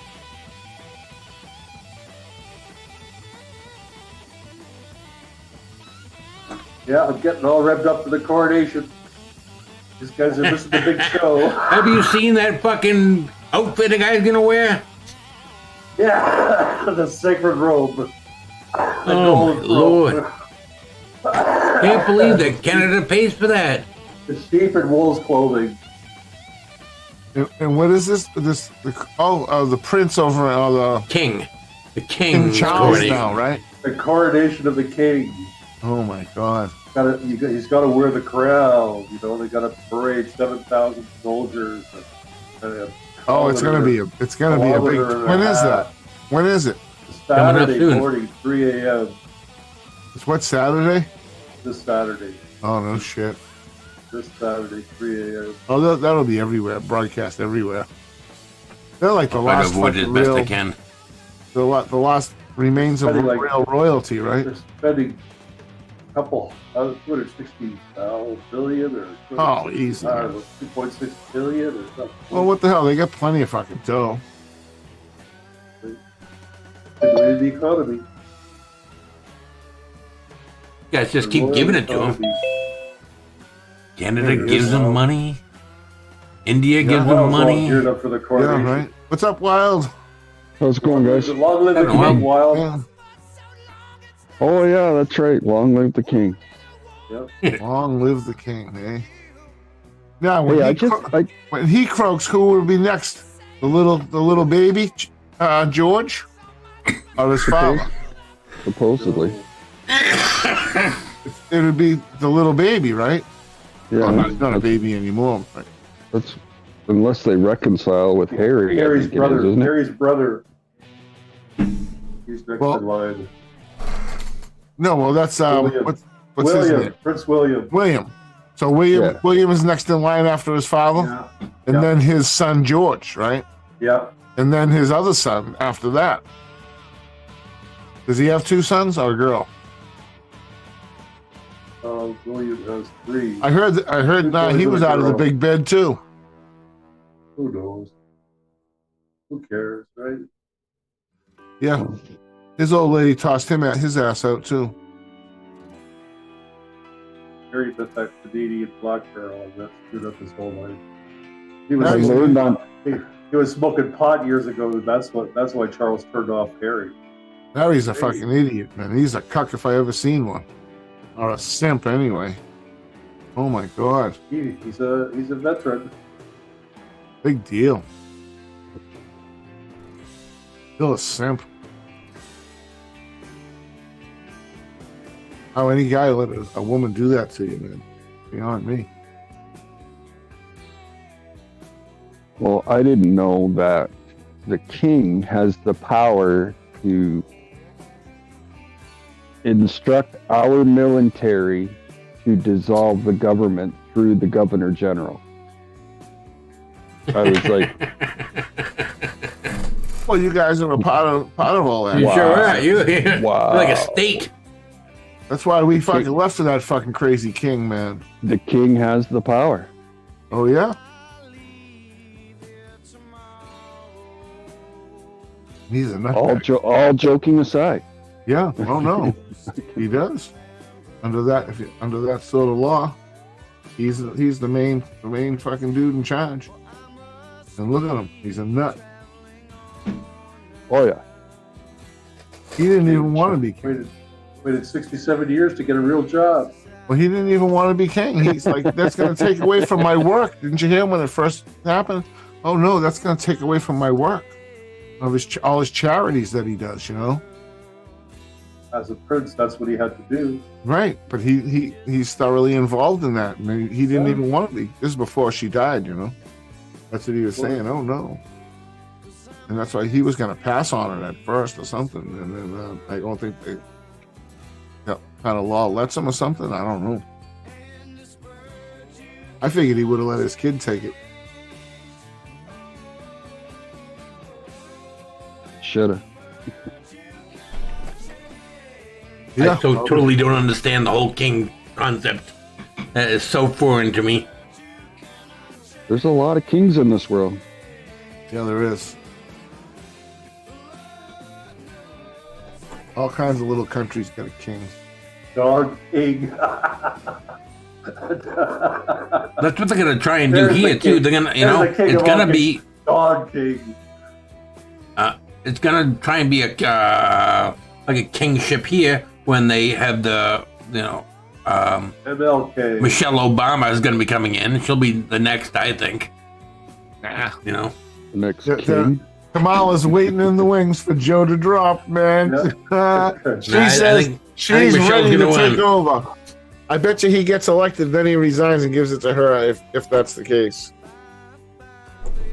Yeah, I'm getting all revved up for the coronation. These guys are missing the big show. Have you seen that fucking outfit the guy's gonna wear? Yeah, the sacred robe. Oh, my Lord. Can't believe that Canada pays for that. The sheep and wool's clothing. And what is this? The prince over the king. The king Charles now, right? The coronation of the king. Oh my God! He's got to wear the crown. You know, they got to parade 7,000 soldiers. It's gonna be a big. When is that? When is it? Saturday morning, 3 a.m. It's what, Saturday? This Saturday. Oh no shit. This Saturday, 3 a.m. Oh, that'll be everywhere, broadcast everywhere. They're like the last avoid it best they can. The last remains of real royalty, right? They're spending a couple, 260 billion or easy. 2.6 billion or something. Well, what the hell? They got plenty of fucking dough. The economy. You guys just keep giving it to them. Canada gives them money. India gives them money. Geared up for the coronation. Yeah, right. What's up, Wild? How's it going, guys? Long live the king, Wild. Yeah. Oh yeah, that's right. Long live the king. Yep. Long live the king, eh? Now, when he croaks, who will be next? The little baby, George, or his father? Supposedly. It would be the little baby, right? Yeah, he's not a baby anymore. Right? That's unless they reconcile with Harry. Harry's brother. Isn't it? Harry's brother. He's next in line. No, well, that's what's his name? Prince William. William. So William is next in line after his father, and then his son George, right? Yeah. And then his other son after that. Does he have two sons or a girl? William has 3. I heard he was out of the big bed too. Who knows? Who cares, right? Yeah. His old lady tossed his ass out too. Harry met that Canadian black girl, and that screwed up his whole life. He was smoking pot years ago, and that's why Charles turned off Harry. Harry's a fucking idiot, man. He's a cuck if I ever seen one. Or a simp, anyway. Oh my God. He's a veteran. Big deal. Still a simp. How any guy let a woman do that to you, man? Beyond me. Well, I didn't know that the king has the power to instruct our military to dissolve the government through the governor general. I was like, well, you guys are a part of all that. You sure are. You're wow. like a state. That's why we fucking left to that fucking crazy king, man. The king has the power. Oh, yeah? He's a nutbag. All joking aside. Yeah. Oh, no. He does. Under that sort of law, he's the main fucking dude in charge. And look at him. He's a nut. Oh, yeah. He didn't even want to be king. Waited 67 years to get a real job. Well, he didn't even want to be king. He's like, that's going to take away from my work. Didn't you hear when it first happened? Oh, no, that's going to take away from my work. Of all his charities that he does, you know? As a prince, that's what he had to do. Right, but he's thoroughly involved in that. I mean, he didn't even want to be. This is before she died, you know? That's what he was saying. Oh, no. And that's why he was going to pass on it at first or something. And then I don't think that kind of law lets him or something. I don't know. I figured he would have let his kid take it. Shoulda. Yeah. I totally don't understand the whole king concept. That is so foreign to me. There's a lot of kings in this world. Yeah, there is. All kinds of little countries got a king. Dog king. That's what they're gonna try and do here too. They're gonna, it's gonna be dog king. It's gonna try and be a like a kingship here when they have the MLK. Michelle Obama is gonna be coming in. She'll be the next, I think. The next king. Kamala's waiting in the wings for Joe to drop, man. She says she's ready to take over. I bet you he gets elected, then he resigns and gives it to her if that's the case.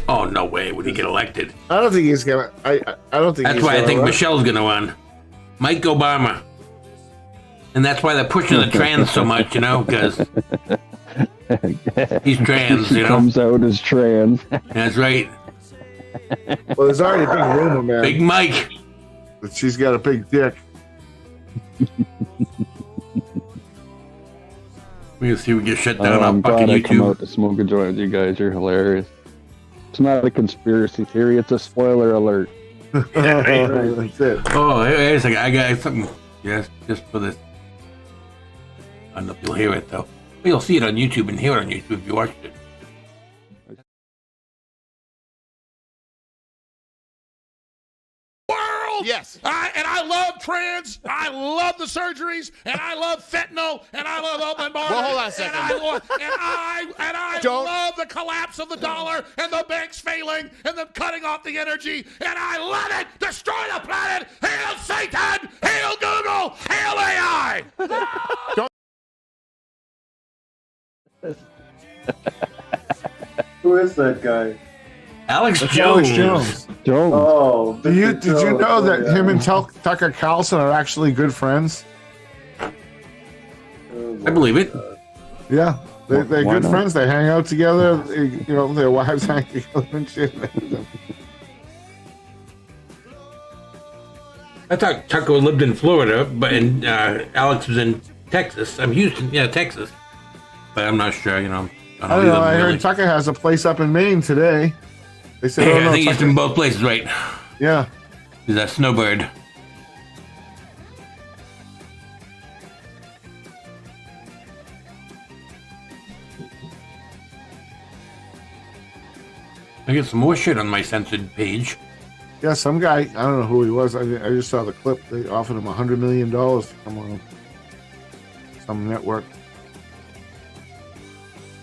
Oh, no way would he get elected. I don't think he's gonna. I don't think. That's why I think Michelle's gonna win. Mike Obama. And that's why they're pushing the trans so much, because he's trans, He comes out as trans. That's right. Well, there's already a big rumor, man. Big Mike. That she's got a big dick. We'll see if we get shut down on I'm fucking glad I come YouTube. out to smoke a joint with you guys. You're hilarious. It's not a conspiracy theory. It's a spoiler alert. That's it. Oh, wait a second. I got something. Yes, just for this. I don't know if you'll hear it, though. But you'll see it on YouTube and hear it on YouTube if you watched it. Yes. And I love trans. I love the surgeries. And I love fentanyl. And I love open borders. Well, hold on a second. And I love the collapse of the dollar and the banks failing and them cutting off the energy. And I love it. Destroy the planet. Hail Satan. Hail Google. Hail AI. Who is that guy? Alex That's Jones. Alex Jones. Oh, did you know that him and Tucker Carlson are actually good friends? I believe it. Yeah, they're good friends. They hang out together. Their wives hang together and shit. I thought Tucker lived in Florida, but Alex was in Texas. Houston, Texas. But I'm not sure, I don't know. I heard Tucker has a place up in Maine today. They said, I think he's in both places, right? Yeah. He's a snowbird. I get some more shit on my censored page. Yeah, some guy, I don't know who he was. I just saw the clip. They offered him $100 million to come on some network.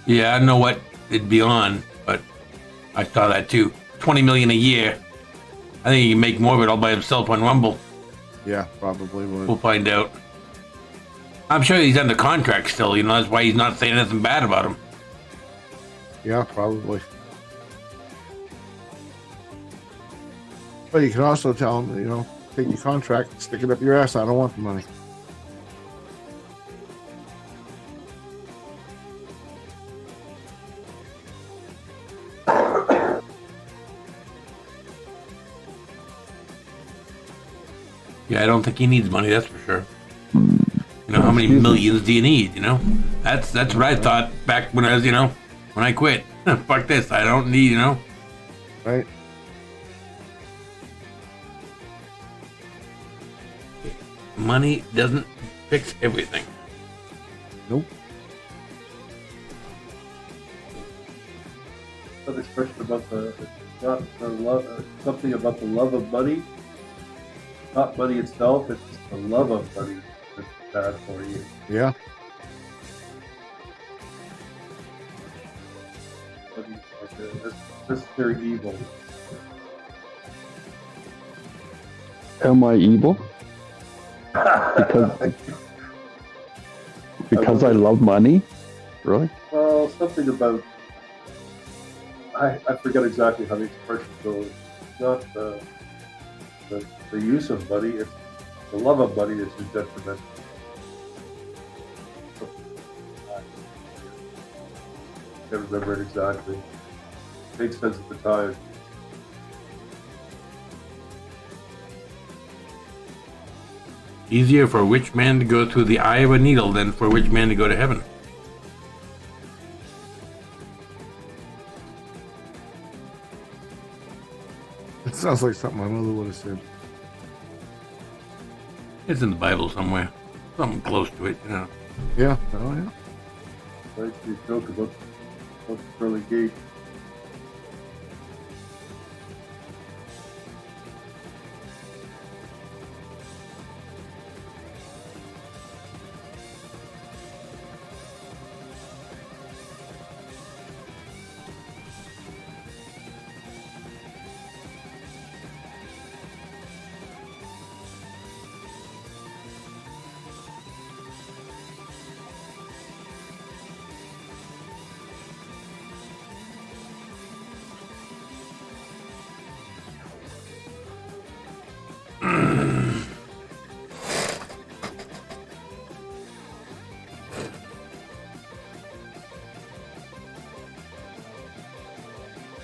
Yeah, I don't know what it'd be on, but I saw that too. $20 million a year. I think he can make more of it all by himself on Rumble. Yeah, probably would. We'll find out. I'm sure he's under contract still, you know, that's why he's not saying anything bad about him. Yeah, probably. But you can also tell him, you know, take your contract, stick it up your ass. I don't want the money. Yeah, I don't think he needs money, that's for sure. You know, how many millions do you need, you know? That's what I thought back when I was, you know, when I quit. Fuck this, I don't need, you know? Right. Money doesn't fix everything. Nope. Another expression about not the love, something about the love of money. Not money itself, it's just the love of money that's bad for you. Yeah. This very evil. Am I evil? Because I love money? Really? Well, something about I forget exactly how the expression goes. It's not the use of money, it's the love of money is detrimental. I can't remember it exactly. It makes sense at the time. Easier for a rich man to go through the eye of a needle than for a rich man to go to heaven. It sounds like something my mother would have said. It's in the Bible somewhere. Something close to it, you know. Yeah. Oh, yeah. Nice joke about Pearly Gate.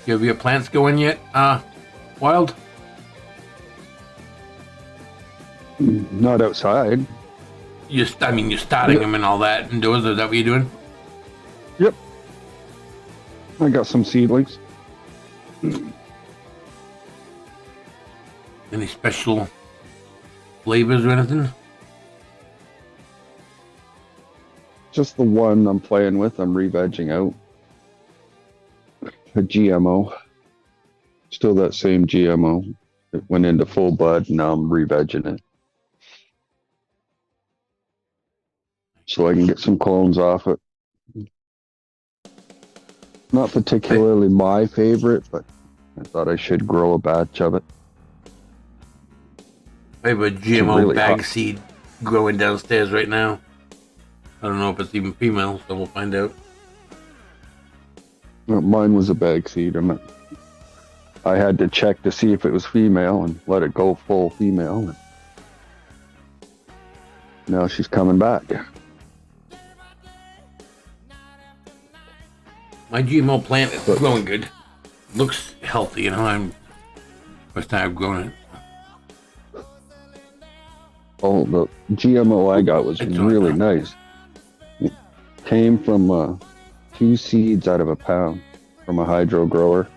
You have your plants going yet, Wild? Not outside. You're starting them and all that indoors. Is that what you're doing? Yep. I got some seedlings. Any special flavors or anything? Just the one I'm playing with. I'm re-vegging out. A GMO. Still that same GMO. It went into full bud. Now I'm re-vegging it. So I can get some clones off it. Not particularly my favorite, but I thought I should grow a batch of it. I have a GMO really bag seed growing downstairs right now. I don't know if it's even female, so we'll find out. Mine was a bag seed. I had to check to see if it was female and let it go full female. And now she's coming back. My GMO plant is growing good. Looks healthy, you know. First time I've grown it. Oh, the GMO I got was really nice. It came from 2 seeds out of a pound from a hydro grower.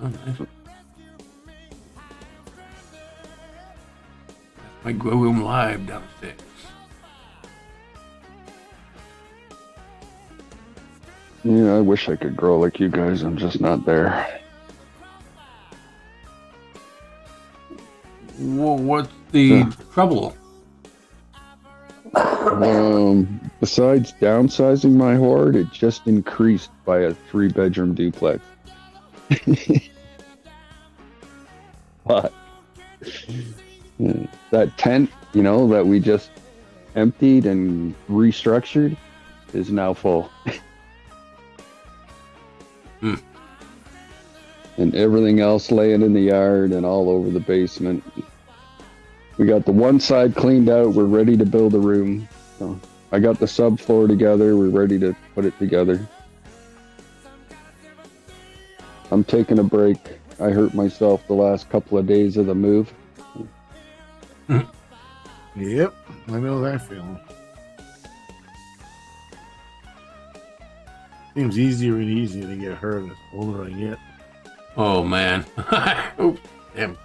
Oh, nice. My grow room live downstairs. Yeah, I wish I could grow like you guys. I'm just not there. Well, what's the trouble? Besides downsizing my hoard, it just increased by a 3-bedroom duplex. But that tent, that we just emptied and restructured is now full. And everything else laying in the yard and all over the basement. We got the one side cleaned out. We're ready to build a room. So I got the subfloor together. We're ready to put it together. I'm taking a break. I hurt myself the last couple of days of the move. Yep, I know that feeling. Seems easier and easier to get hurt the older I get. Oh, man. Oops. Damn.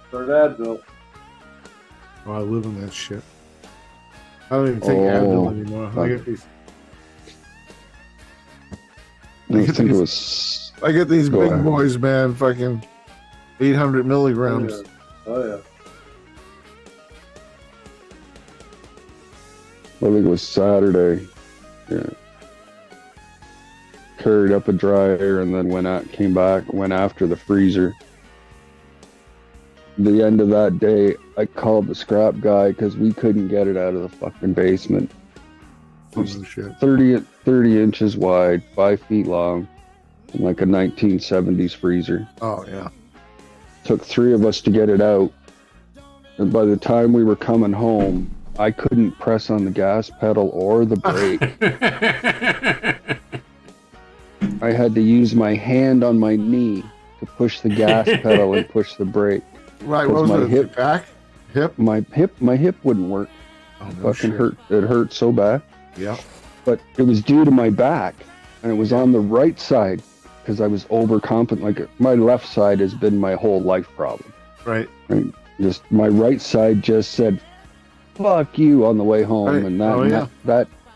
Start Advil. Oh, I live in that shit. I don't even take Advil anymore. I get these big boys, man. Fucking 800 milligrams. Oh, yeah. I think it was Saturday. Yeah. Carried up a dryer and then came back, went after the freezer. The end of that day, I called the scrap guy because we couldn't get it out of the fucking basement. It was 30 inches wide, 5 feet long, and like a 1970s freezer. Oh, yeah. Took 3 of us to get it out. And by the time we were coming home, I couldn't press on the gas pedal or the brake. I had to use my hand on my knee to push the gas pedal and push the brake. Right, what was it? Hip? Back? Hip? My hip wouldn't work. Oh, no fucking shit. hurt. It hurt so bad. Yeah. But it was due to my back, and it was on the right side because I was overconfident. Like my left side has been my whole life problem. Right. Just my right side just said, "Fuck you" on the way home, Right. and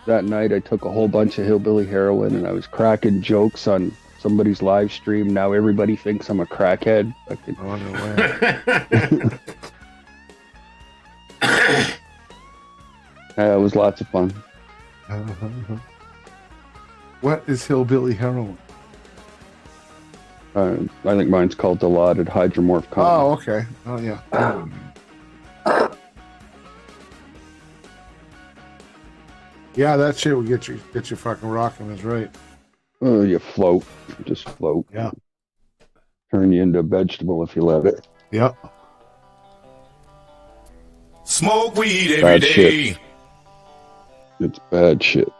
that night I took a whole bunch of hillbilly heroin, and I was cracking jokes on somebody's live stream. Now everybody thinks I'm a crackhead. Oh, no way. It was lots of fun. What is hillbilly heroin? I think mine's called Dilaudid hydromorph condom. Oh, okay. Oh, yeah. Yeah, that shit will get you fucking rocking. Is right. Oh, you float. You just float. Yeah. Turn you into a vegetable if you let it. Yep. Smoke weed every Bad day. shit. It's bad shit.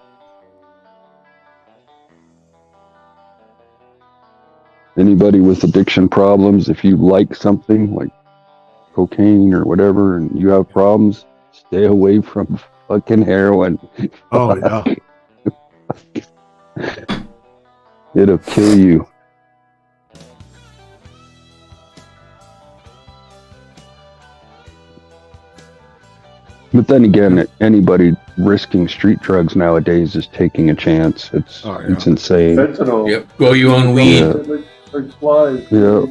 Anybody with addiction problems, if you like something like cocaine or whatever and you have problems, stay away from fucking heroin. Oh, yeah. It'll kill you. But then again, anybody risking street drugs nowadays is taking a chance. It's insane. Fentanyl. Yep. Go you on weed. Like flies. Yeah.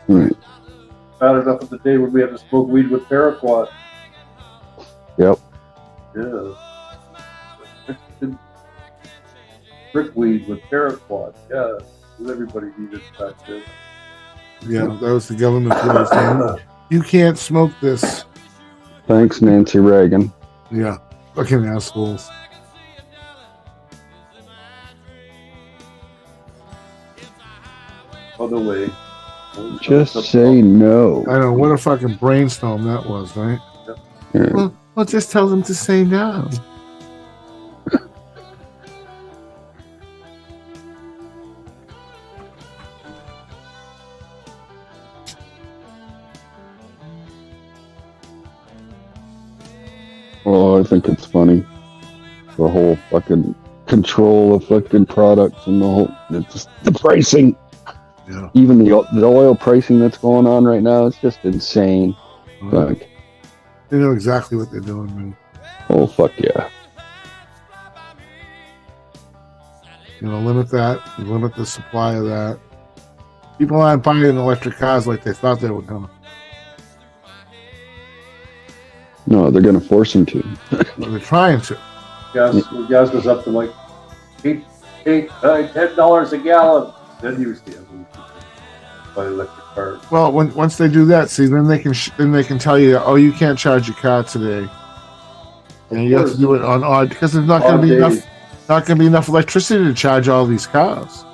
Right. Bad enough of the day when we had to smoke weed with paraquat. Yep. Yeah. Brickweed with paraquat. Yeah. Everybody needed back then. Yeah, that was the government police saying, you can't smoke this. Thanks, Nancy Reagan. Yeah, fucking assholes. Other way. Just say no. I know, what a fucking brainstorm that was, right? Yeah. Well, just tell them to say no. Oh, I think it's funny. The whole fucking control of fucking products and the pricing. Yeah. Even the oil pricing that's going on right now, it's just insane. Like, they know exactly what they're doing, man. Oh, fuck yeah. Limit that. Limit the supply of that. People aren't buying electric cars like they thought they were going to. No, they're going to force them to. Well, they're trying to. Gas was up to like $10 a gallon. Then you see buy electric cars. Well, once they do that, see, then they can tell you, oh, you can't charge your car today, and you have to do it on odd because there's not going to be enough electricity to charge all these cars.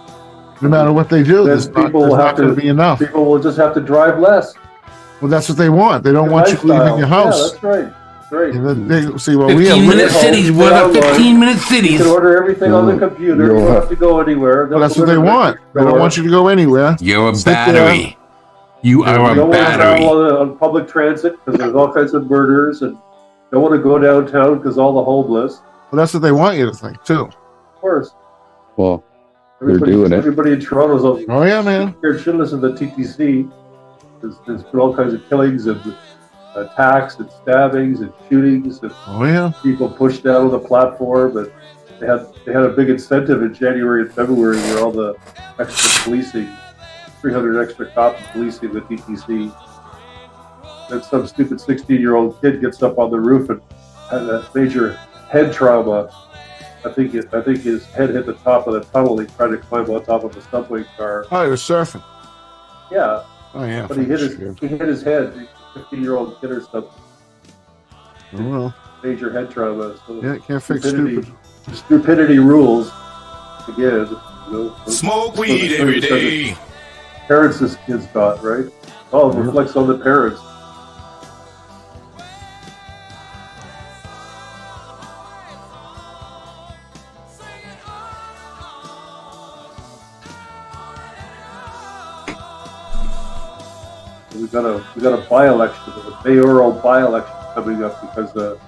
No matter what they do, there's not going to be enough. People will just have to drive less. Well, that's what they want. They don't want you leaving your house. Yeah, that's right. Right. See, well, 15-minute cities. What are 15-minute cities? You can order everything on the computer. You don't have to go anywhere. Well, that's what they want. They don't want you to go anywhere. You're a battery. You are a battery. You don't want to travel on public transit because there's all kinds of murders, and don't want to go downtown because all the homeless. Well, that's what they want you to think too. Of course. Well, they're doing it. Everybody in Toronto's all, oh yeah, man. Scared shitless of the TTC. There's been all kinds of killings and attacks and stabbings and shootings and people pushed down on the platform, but they had a big incentive in January and February where all the extra policing, 300 extra cops policing the TTC. Then some stupid 16-year-old kid gets up on the roof and had a major head trauma. I think his head hit the top of the tunnel. He tried to climb on top of a subway car. Oh, he was surfing. Yeah. Oh yeah. But he hit his head. 15-year-old kid or something. Oh, well. Major head trauma. So yeah, can't fix stupid. Stupidity rules. Again, smoke weed every day. Parents this kid's got, right? Oh, it reflects on the parents. We got a by-election, a mayoral by-election coming up because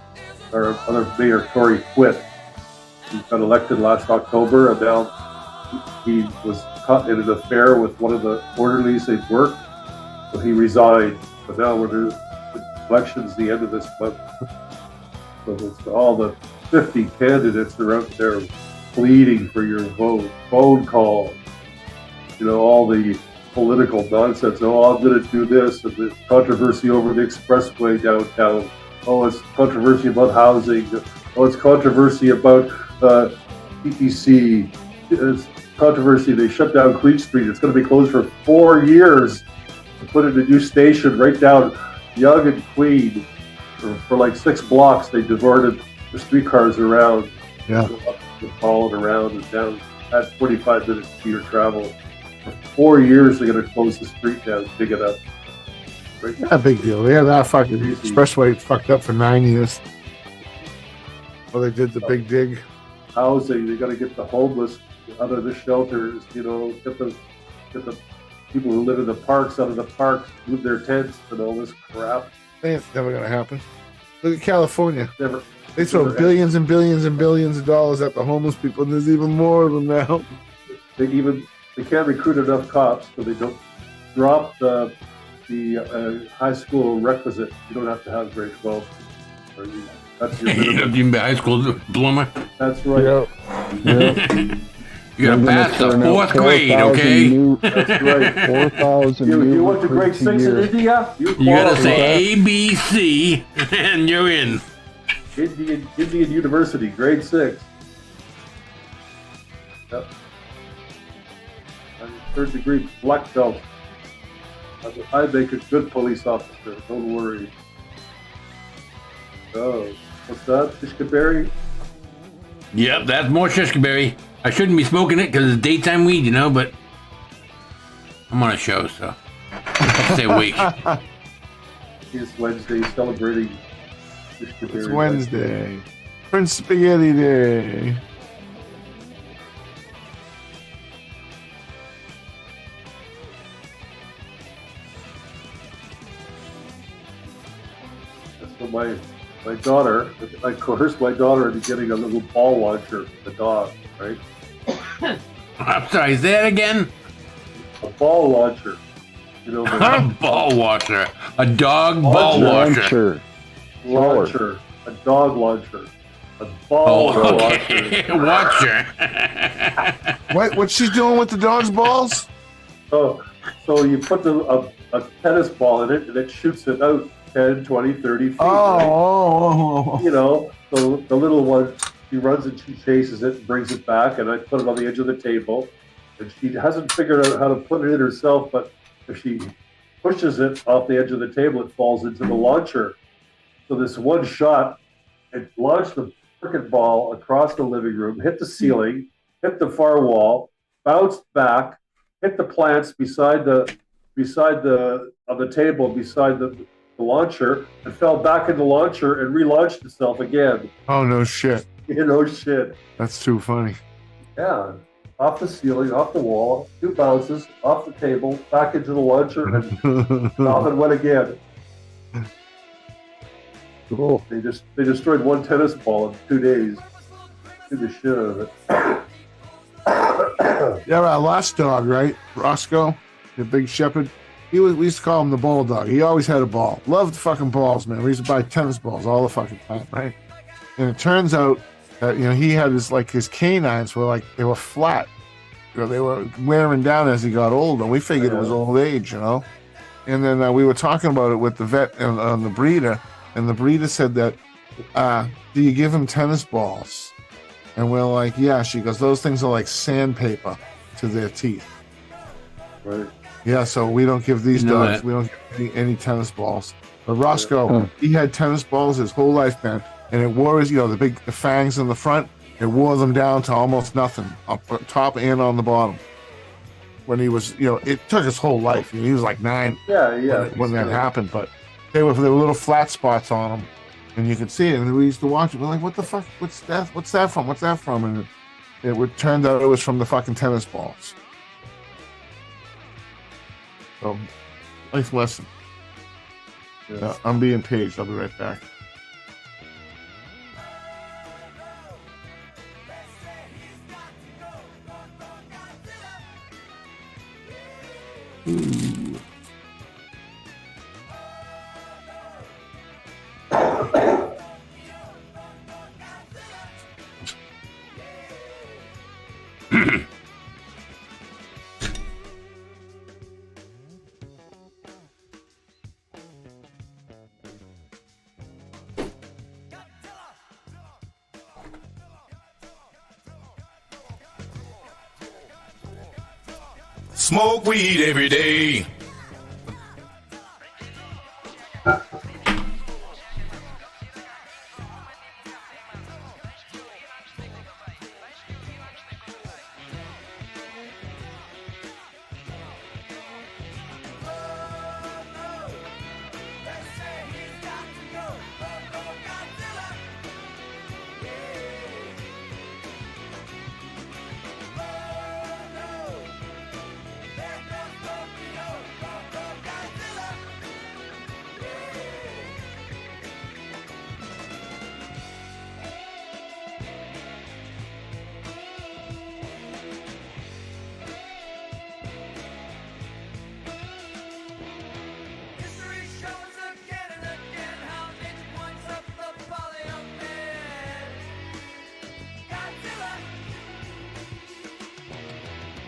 our other mayor Tory quit. He got elected last October, and now he was caught in an affair with one of the orderlies at work, so he resigned. But now the election's the end of this month, so it's all the 50 candidates are out there pleading for your vote, phone calls, all the political nonsense. Oh, I'm going to do this, and the controversy over the expressway downtown. Oh, it's controversy about housing. Oh, it's controversy about TTC. It's controversy. They shut down Queen Street. It's going to be closed for 4 years to put in a new station right down Yonge and Queen. For like 6 blocks, they diverted the streetcars around. Yeah. Following around and down at 45 minutes to your travel. For 4 years, they're going to close the street down, dig it up. Right? Not a big deal. Yeah, that fucking expressway fucked up for 9 years. Well, they did the big dig. Housing, they got to get the homeless out of the shelters. Get the people who live in the parks out of the parks, move their tents and all this crap. It's never going to happen. Look at California. Never. They throw billions and billions and billions of dollars at the homeless people, and there's even more of them now. They can't recruit enough cops, so they don't drop the high school requisite. You don't have to have grade 12. That's your minimum. You don't even be a high school diploma. That's right. Yep. You got to pass the 4th grade, okay? That's right. 4,000. You went to grade 6 in India? You got to say ABC, and you're in. Indian University, grade 6. Yep. 3rd degree black belt. I make a good police officer. Don't worry. Oh, what's that? Shishkaberry? Yep, that's more shishkaberry. I shouldn't be smoking it because it's daytime weed, but I'm on a show, so stay awake. It's Wednesday, celebrating shishkaberry. It's Wednesday. Prince Spaghetti Day. So my daughter, I coerced my daughter into getting a little ball launcher for the dog, right? I'm sorry, say that again? A ball launcher. A ball washer. A dog ball washer. Launcher. A dog launcher. A ball okay. Watcher. What's she doing with the dog's balls? So you put a tennis ball in it, and it shoots it out 10, 20, 30 feet. Oh. You know, so the little one, she runs and she chases it and brings it back, and I put it on the edge of the table. And she hasn't figured out how to put it in herself, but if she pushes it off the edge of the table, it falls into the launcher. So this one shot, it launched the frickin' ball across the living room, hit the ceiling, hit the far wall, bounced back, hit the plants beside the table, beside the launcher, and fell back in the launcher and relaunched itself again. Oh, no shit. You know, shit. That's too funny. Yeah. Off the ceiling, off the wall, 2 bounces, off the table, back into the launcher, and off it went again. Cool. They destroyed 1 tennis ball in 2 days. Took the shit out of it. Yeah, our last dog, right? Roscoe, the big shepherd. We used to call him the ball dog. He always had a ball. Loved fucking balls, man. We used to buy tennis balls all the fucking time, right? And it turns out that, he had his canines they were flat. They were wearing down as he got older. We figured it was old age, And then we were talking about it with the vet and the breeder, and the breeder said that, do you give him tennis balls? And we're like, yeah. She goes, those things are like sandpaper to their teeth. Right. Yeah, so we don't give these dogs, we don't give any tennis balls. But Roscoe, he had tennis balls his whole life, man. And it wore his, the fangs in the front, it wore them down to almost nothing, up top and on the bottom. When he was, it took his whole life. He was like 9 when that happened, but there were little flat spots on him, and you could see it. And we used to watch it. We're like, what the fuck? What's that? What's that from? What's that from? And it turned out it was from the fucking tennis balls. So, nice lesson. Yeah. I'm being paged. I'll be right back. Ooh. Smoke weed every day.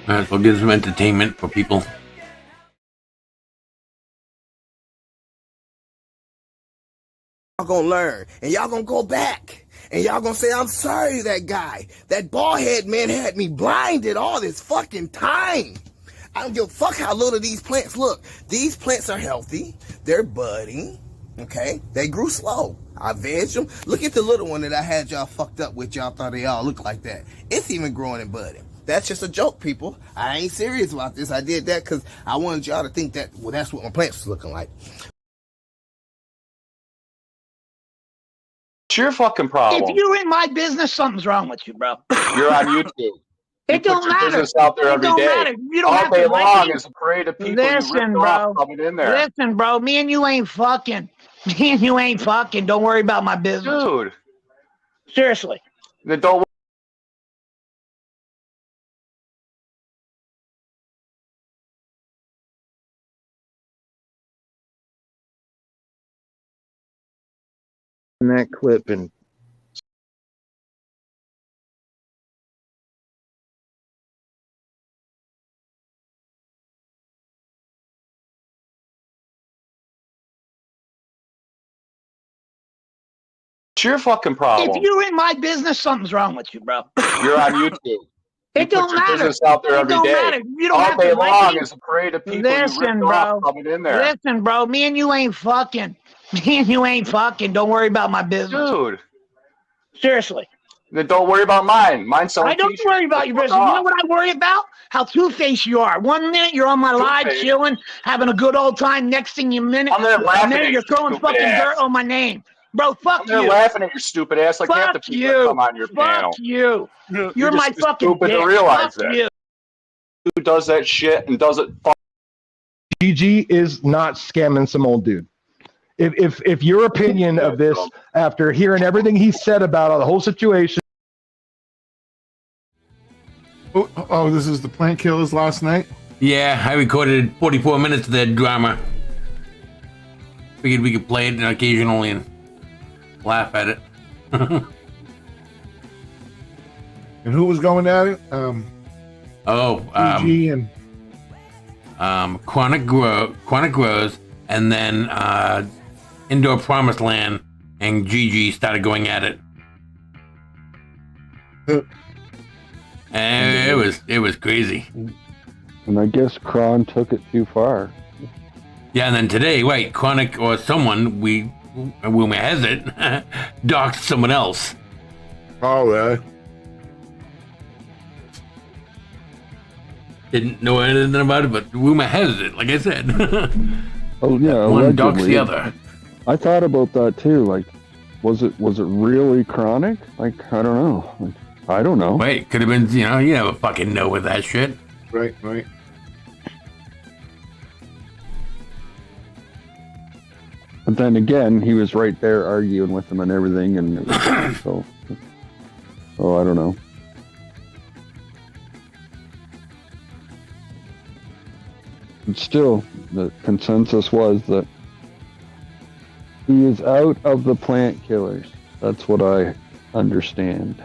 Might as well get some entertainment for people. Y'all gonna learn, and y'all gonna go back, and y'all gonna say, I'm sorry that guy, that bald head man had me blinded all this fucking time. I don't give a fuck how little these plants look. These plants are healthy, they're budding, okay? They grew slow. I vegged them. Look at the little one that I had y'all fucked up with. Y'all thought they all looked like that. It's even growing and budding. That's just a joke, people. I ain't serious about this. I did that because I wanted y'all to think that, well, that's what my plants was looking like. What's your fucking problem? If you're in my business, something's wrong with you, bro. You're on YouTube. It don't matter. Business out there every day. Matter. You don't all have day to long is a parade of people Listen, you ripped off coming in there. Listen, bro. Me and you ain't fucking. Me and you ain't fucking. Don't worry about my business. Dude. Seriously. Then don't that clip and your fucking problem? If you're in my business, something's wrong with you, bro. You're on YouTube. It don't matter. Business out there every day. Matter. You don't all have day to long like is a parade of people Listen, you ripped bro. off coming in there. Listen, bro. Me and you ain't fucking. Me and you ain't fucking. Don't worry about my business. Dude. Seriously. Then don't worry about mine. Mine's selling I don't t-shirts. worry about your business. You know what I worry about? How two-faced you are. 1 minute you're on my live chilling, having a good old time. Next thing you minute, I'm there laughing at you're throwing stupid fucking ass. dirt on my name. Bro, fuck I'm there you. laughing at your stupid ass like half the Fuck people that come on your panel. Fuck you. You're just my too fucking stupid dick. to realize Fuck that. you. Who does that shit and does it? GG is not scamming some old dude. If your opinion of this, after hearing everything he said about the whole situation. Oh, this is the plant killers last night? Yeah, I recorded 44 minutes of that drama. Figured we could play it occasionally and laugh at it. And who was going at it? GG and Chronic Grows, and then Indoor Promised Land and GG started going at it. And it was crazy. And I guess Kron took it too far. Yeah, and then today, wait, Chronic or someone, rumor has it, doxed someone else. Oh, really? Didn't know anything about it, but rumor has it, like I said. Oh yeah, one doxed allegedly. the other. I thought about that too. Like, was it really Chronic? Like, I don't know. Like, I don't know. Wait, could have been, you never fucking know with that shit. Right. But then again, he was right there arguing with him and everything, and it was, so I don't know. But still, the consensus was that he is out of the plant killers. That's what I understand.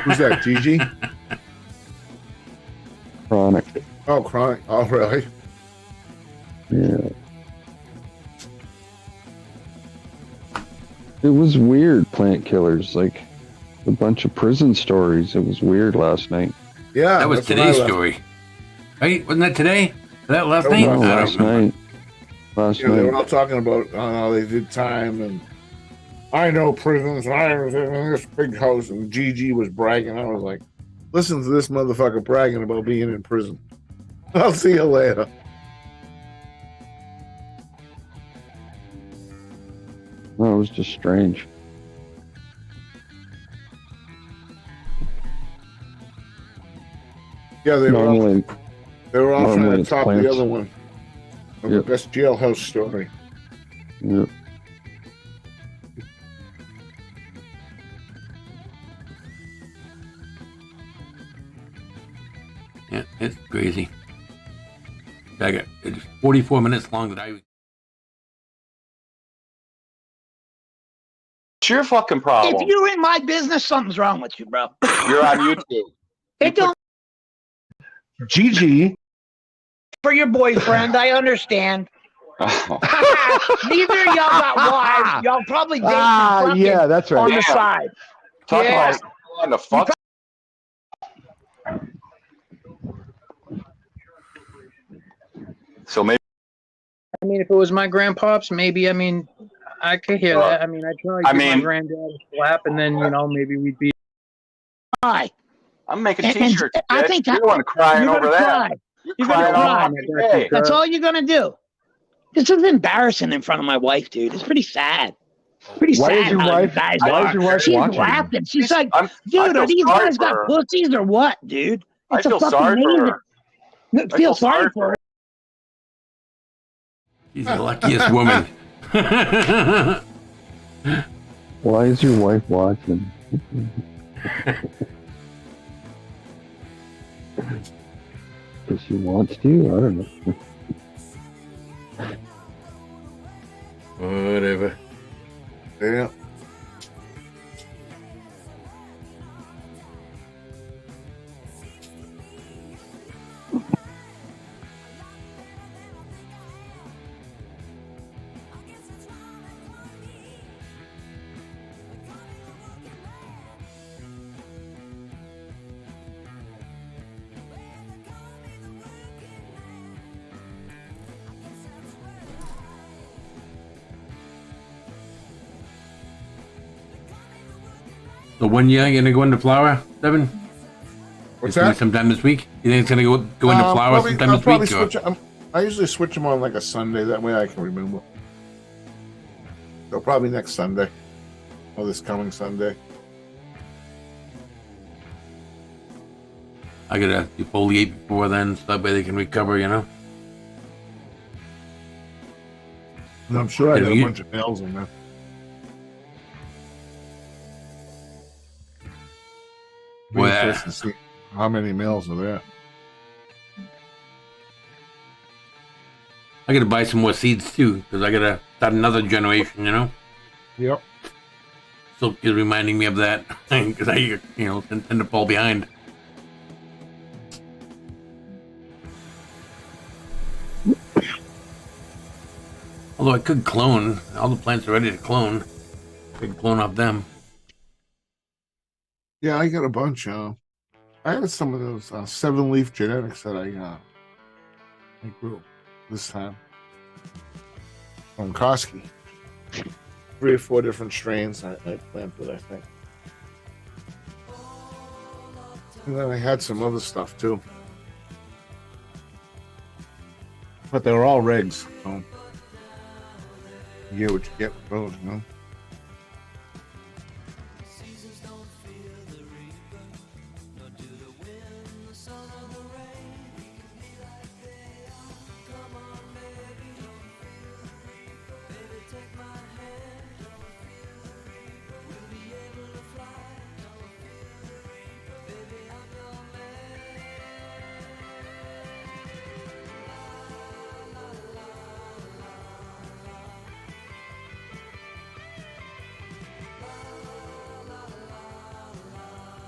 Who's that, GG? Chronic. Oh, Chronic. Oh, really? Yeah. It was weird, plant killers. Like, a bunch of prison stories. It was weird last night. Yeah. That was today's story. Right? Wasn't that today? That last night? No, last night. Last They night. were all talking about how they did time, and I know prisons, and I was in this big house, and GG was bragging. I was like, listen to this motherfucker bragging about being in prison. I'll see you later. No, it was just strange. Yeah, they were all trying normally to it's top plants. the other one. Of Yep. the best jailhouse story. Yep. Yeah, it's crazy. It's 44 minutes long that I... What's your fucking problem? If you're in my business, something's wrong with you, bro. You're on YouTube. It don't GG. for your boyfriend. I understand. Neither of y'all got wives. Y'all probably dating fucking yeah, that's right. on the side. Talk Yeah. about on the fuck. So maybe. I mean, if it was my grandpops, maybe. I mean, I could hear that. I mean, I'd probably give my granddad a slap, and then maybe we'd be. Hi. I'm making And- t-shirts. and I Dick. think you're the one crying you're over gonna that. cry. You're You're gonna crying all cry. fucking day. That's all you're gonna do. This is embarrassing in front of my wife, dude. It's pretty sad. Pretty Why sad. is your how wife- you guys why are. is your wife She's watching? laughing. She's like, I dude, feel are these sorry guys for got her. pussies or what, dude? I It's a feel fucking sorry for amazing. her. No, feel sorry for her. She's the luckiest woman. Why is your wife watching? Because she wants to? I don't know. Whatever. Yeah. So when you're gonna go into flower, Devin? What's that? Sometime this week? You think it's gonna go into flower sometime this week? Switch, I usually switch them on like a Sunday. That way I can remember. So probably next Sunday. Or this coming Sunday. I gotta defoliate before then, so that way they can recover, you know? And I'm sure I got a bunch of males in there. Well, to see how many males are there. I gotta buy some more seeds too, because I gotta start another generation, you know? Yep. So is reminding me of that, because I, tend to fall behind. Although I could clone. All the plants are ready to clone. I could clone off them. Yeah, I got a bunch. I had some of those 7-leaf genetics that I grew this time. From Koski. 3 or 4 different strains I planted, I think. And then I had some other stuff too. But they were all regs, so you get what you get with those, you know?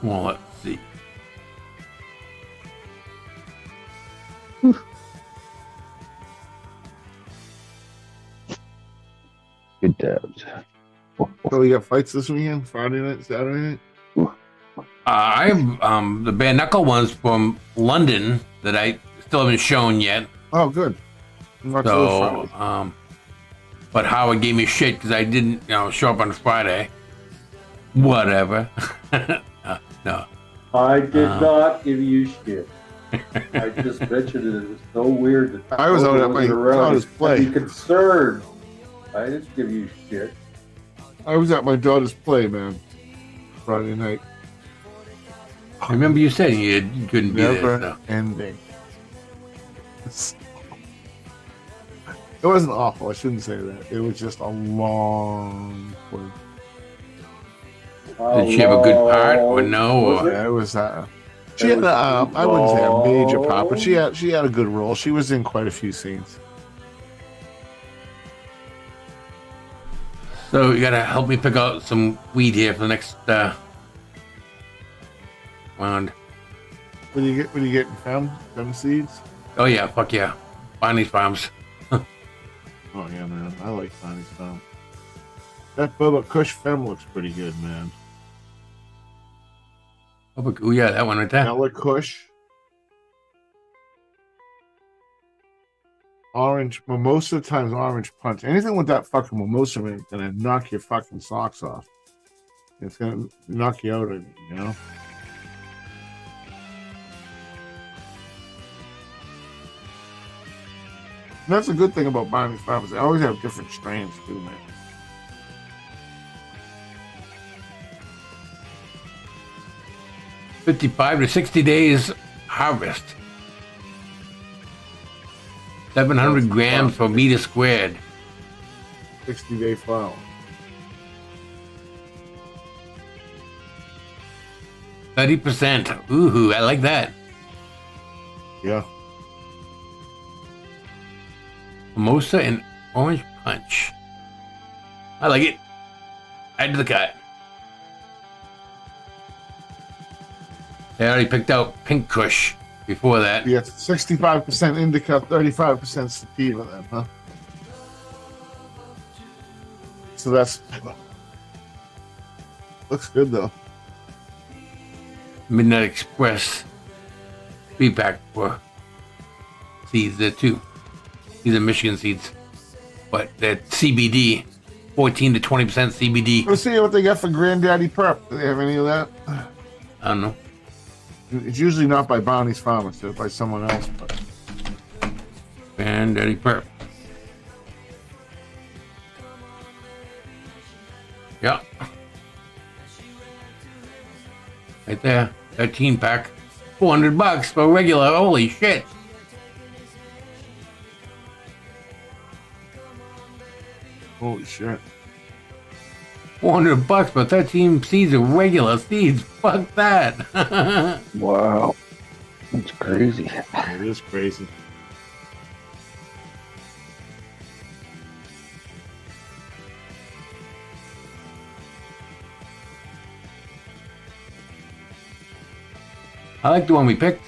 Well, let's see. Good dabs. So we got fights this weekend, Friday night, Saturday night? I have the bare knuckle ones from London that I still haven't shown yet. Oh, good. So, but Howard gave me shit because I didn't, show up on Friday. Whatever. No. I did not give you shit. I just mentioned it. It was so weird that I was out at my daughter's play. Be concerned. I didn't give you shit. I was at my daughter's play, man. Friday night. I remember you saying you couldn't be Never there. ending. It wasn't awful. I shouldn't say that. It was just a long play. Did she have a good part or no? Yeah, it was. She had. I wouldn't say a major part, but she had a good role. She was in quite a few scenes. So you gotta help me pick out some weed here for the next round. What do you getting? Them seeds? Oh yeah, fuck yeah, Bonnie's Farms. Oh yeah, man. I like Bonnie's Farm. That Bubba Kush Fem looks pretty good, man. Oh yeah, that one right there. Ella Kush. Orange, most of the times orange punch. Anything with that fucking mimosa in it, gonna knock your fucking socks off. It's gonna knock you out, you know? And that's a good thing about Bonnie's Farms. They always have different strains too, man. $55 to 60 days harvest. 700 grams per meter squared. 60-day flower. 30%. Ooh, I like that. Yeah. Mimosa and orange punch. I like it. Add to the cut. They already picked out Pink Kush before that. Yeah, 65% indica, 35% sativa then, huh? So that's... Looks good, though. Midnight Express 3-pack for seeds there, too. These are Michigan seeds. But that CBD 14 to 20% CBD. Let's see what they got for Granddaddy Perp. Do they have any of that? I don't know. It's usually not by Bonnie's Pharmacy, it's by someone else. But. Granddaddy Perp. Yeah. Right there. 13 pack. $400 for regular. Holy shit. Holy shit. $400 for 13 seeds of regular seeds. Fuck that. Wow. That's crazy. It is crazy. I like the one we picked.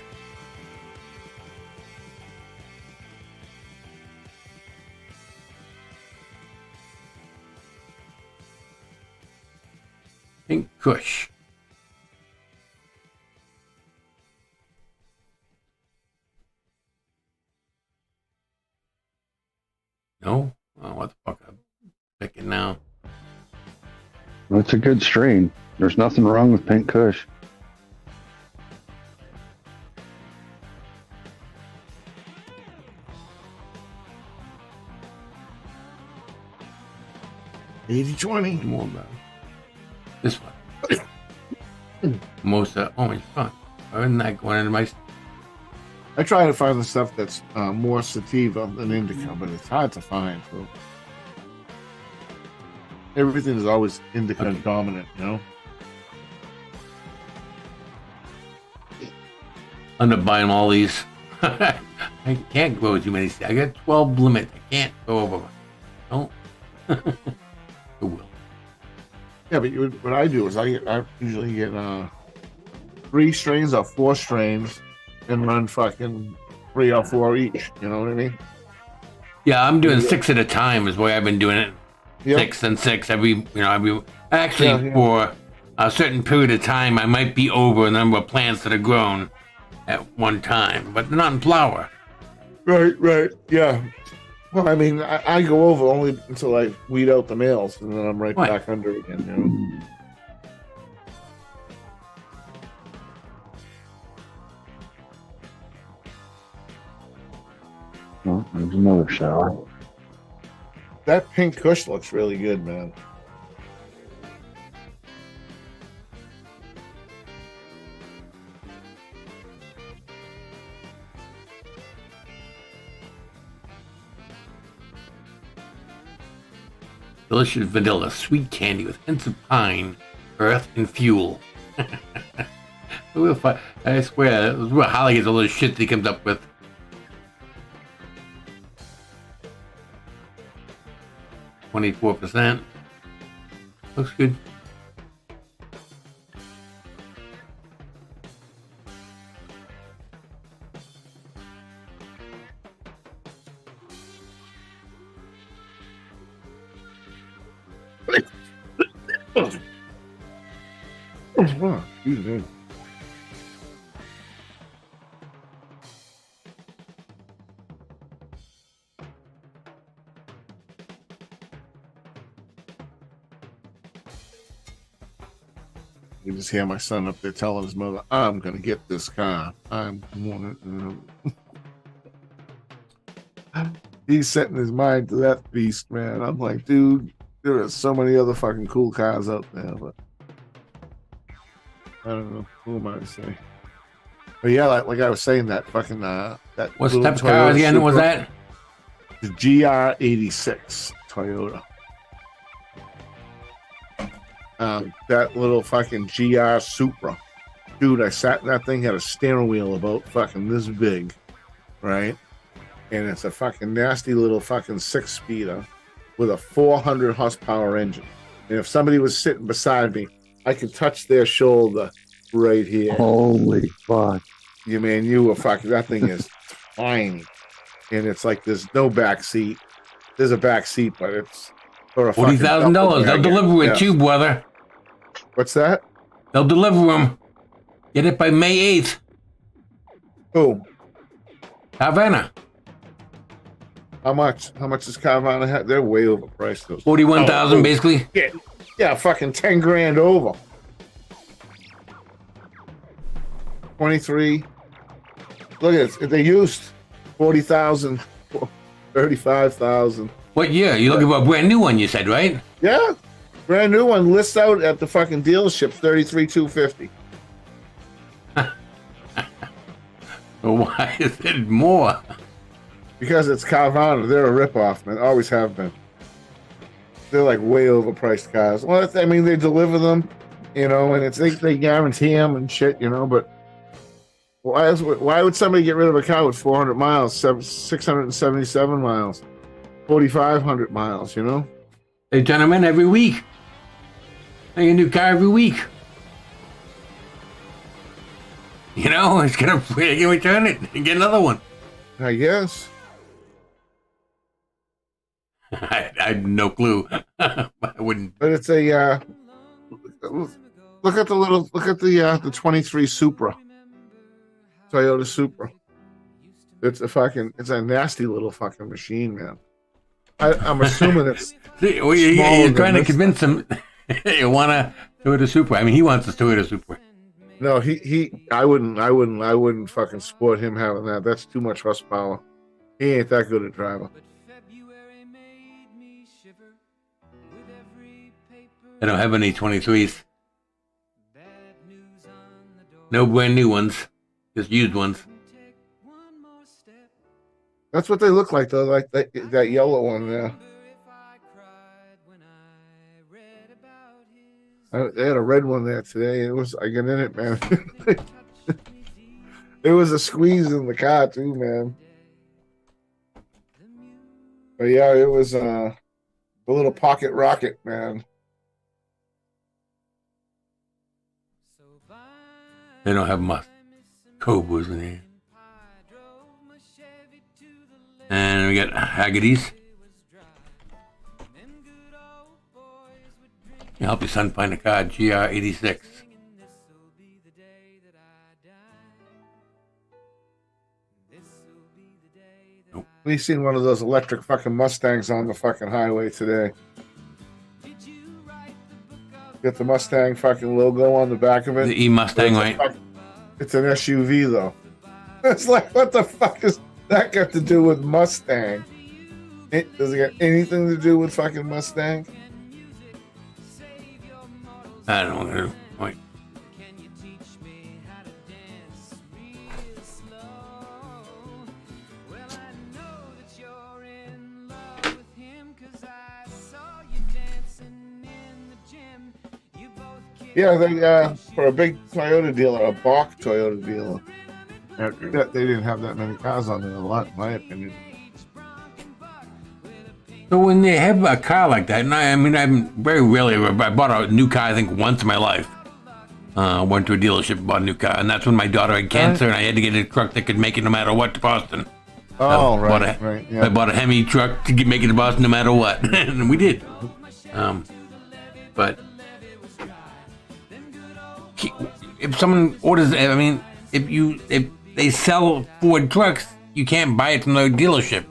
Pink Kush. No? Oh, what the fuck? I'm picking now. That's a good strain. There's nothing wrong with Pink Kush. $80-20. More about this one. Most oh my god. Isn't that going into my... I try to find the stuff that's more sativa than indica, but it's hard to find. So everything is always indica dominant, you know. I'm not buying all these. I can't grow too many. I got 12 limit. I can't go over. No. It will. Yeah, but what I do is I usually get 3 strains or 4 strains and run fucking 3 or 4 each. You know what I mean? Yeah, I'm doing 6 at a time is the way I've been doing it. Yep. 6 and 6 every for a certain period of time I might be over a number of plants that are grown at one time, but they're not in flower. Right, yeah. Well, I mean, I go over only until I weed out the males, and then I'm right back under again, you know? Oh, there's another shower. That Pink Kush looks really good, man. Delicious vanilla, sweet candy with hints of pine, earth, and fuel. I swear, this is what Holly gets all this shit that he comes up with. %. Looks good. You just hear my son up there telling his mother, I'm going to get this car. I'm going to... He's setting his mind to that beast, man. I'm like, dude, there are so many other fucking cool cars out there, but I don't know. Who am I to say? But yeah, like I was saying, that fucking... that what type of car again was that? The GR86 Toyota. That little fucking GR Supra. Dude, I sat in that thing, had a steering wheel about fucking this big, right? And it's a fucking nasty little fucking 6-speeder with a 400 horsepower engine. And if somebody was sitting beside me, I could touch their shoulder right here. Holy fuck. You were fucking, that thing is tiny. And it's like there's no back seat. There's a back seat, but it's for a $40,000. They'll deliver it too, brother. What's that? They'll deliver them. Get it by May 8th. Who? Havana. How much? How much does Carvana have? They're way overpriced. Those 41,000 basically. Yeah, fucking 10 grand over. 23. Look at it. They used 40,000, 35,000. What year? You're looking for a brand new one, you said, right? Yeah. Brand new one lists out at the fucking dealership, 33,250. Why is it more? Because it's Carvana. They're a ripoff, man. Always have been. They're like way overpriced cars. Well, I mean, they deliver them, you know, and it's they guarantee them and shit, you know. But why would somebody get rid of a car with 400 miles, 677 miles, 4,500 miles? You know, they turn them in every week. They get a new car every week. You know, it's gonna return it and get another one. I guess. I had no clue. I wouldn't. But it's a look at the 23 Supra, Toyota Supra. It's a nasty little fucking machine, man. I'm assuming it's. You're trying to convince him you want a Toyota Supra. I mean, he wants a Toyota Supra. No, I wouldn't fucking support him having that. That's too much horsepower. He ain't that good a driver. I don't have any 23s. No brand new ones, just used ones. That's what they look like, though, like that yellow one there. They had a red one there today. I get in it, man. There was a squeeze in the car too, man. But yeah, it was a little pocket rocket, man. They don't have much Cobras in here. And we got Haggerty's. You help your son find a car, GR86. Nope. We seen one of those electric fucking Mustangs on the fucking highway today. Get the Mustang fucking logo on the back of it. The E-Mustang, right? It's an SUV, though. It's like, what the fuck does that got to do with Mustang? Does it got anything to do with fucking Mustang? I don't know. Wait. Yeah, they for a big Toyota dealer, a Bach Toyota dealer. They didn't have that many cars on there a lot, in my opinion. So when they have a car like that, and I'm very rarely, I bought a new car, I think once in my life. Went to a dealership, bought a new car, and that's when my daughter had cancer, and I had to get a truck that could make it no matter what to Boston. Oh, so right. Yeah. I bought a Hemi truck to make it to Boston no matter what, and we did. But if someone orders, if they sell Ford trucks, you can't buy it from the dealership.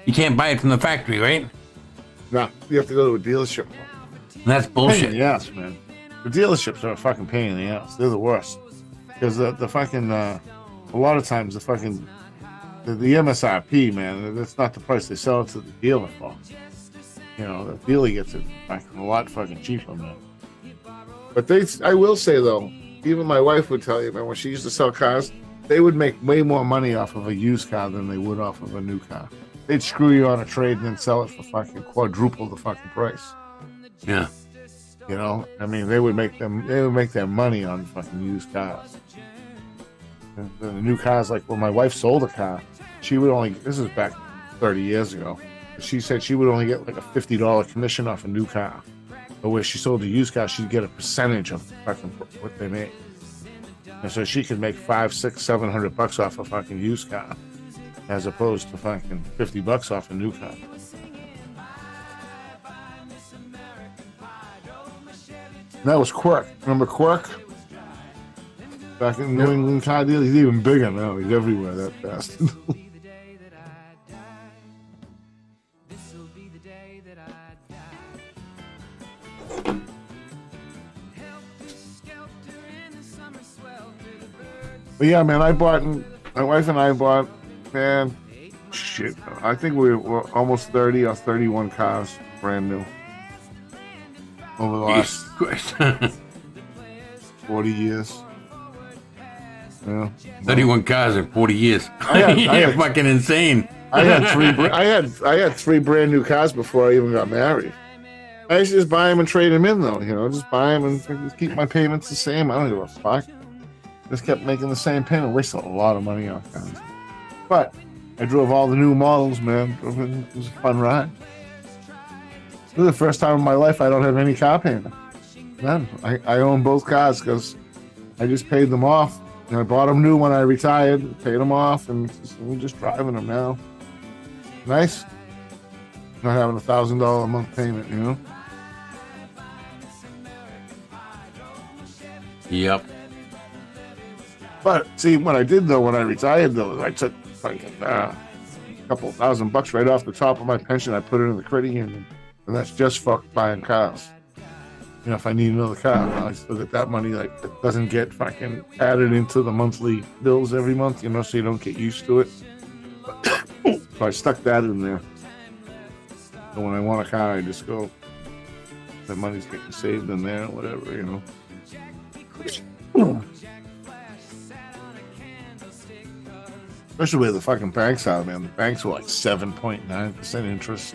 You can't buy it from the factory, right? No, you have to go to a dealership. And that's bullshit. Yes, man. The dealerships are a fucking pain in the ass. They're the worst. Because the fucking, a lot of times the MSRP, man, that's not the price they sell it to the dealer for. You know, the dealer gets it fucking a lot fucking cheaper, man. But I will say, though, even my wife would tell you, man, when she used to sell cars, they would make way more money off of a used car than they would off of a new car. They'd screw you on a trade and then sell it for fucking quadruple the fucking price. Yeah. You know, they would make their money on fucking used cars. The new cars, like when my wife sold a car, she would only, this is back 30 years ago, she said she would only get like a $50 commission off a new car. But where she sold a used car, she'd get a percentage of fucking what they made. And so she could make $500, $600, $700 off a fucking used car, as opposed to fucking $50 off a new car. And that was Quirk. Remember Quirk? Back in New England car deal, he's even bigger now. He's everywhere, that bastard. But yeah, man, my wife and I bought, man, shit. I think we were almost 30 or 31 cars, brand new. Over the last 40 years. Yeah. 31 cars in 40 years. I had fucking insane. I had three brand new cars before I even got married. I used to just buy them and trade them in, though. You know, just buy them and just keep my payments the same. I don't give a fuck. Just kept making the same payment. Wasted a lot of money on cars. But I drove all the new models, man. It was a fun ride. This is the first time in my life I don't have any car payment. None. I own both cars because I just paid them off. And I bought them new when I retired, paid them off, and I'm just driving them now. Nice. Not having $1,000 a month payment, you know? Yep. But see, what I did though, when I retired though, I took fucking a couple $1,000 right off the top of my pension. I put it in the credit union, and that's just for buying cars. You know, if I need another car, I still get that money. Like, it doesn't get fucking added into the monthly bills every month, you know, so you don't get used to it. So I stuck that in there. So when I want a car, I just go, that money's getting saved in there, whatever, you know. Especially where the fucking banks are, man. The banks were like 7.9% interest.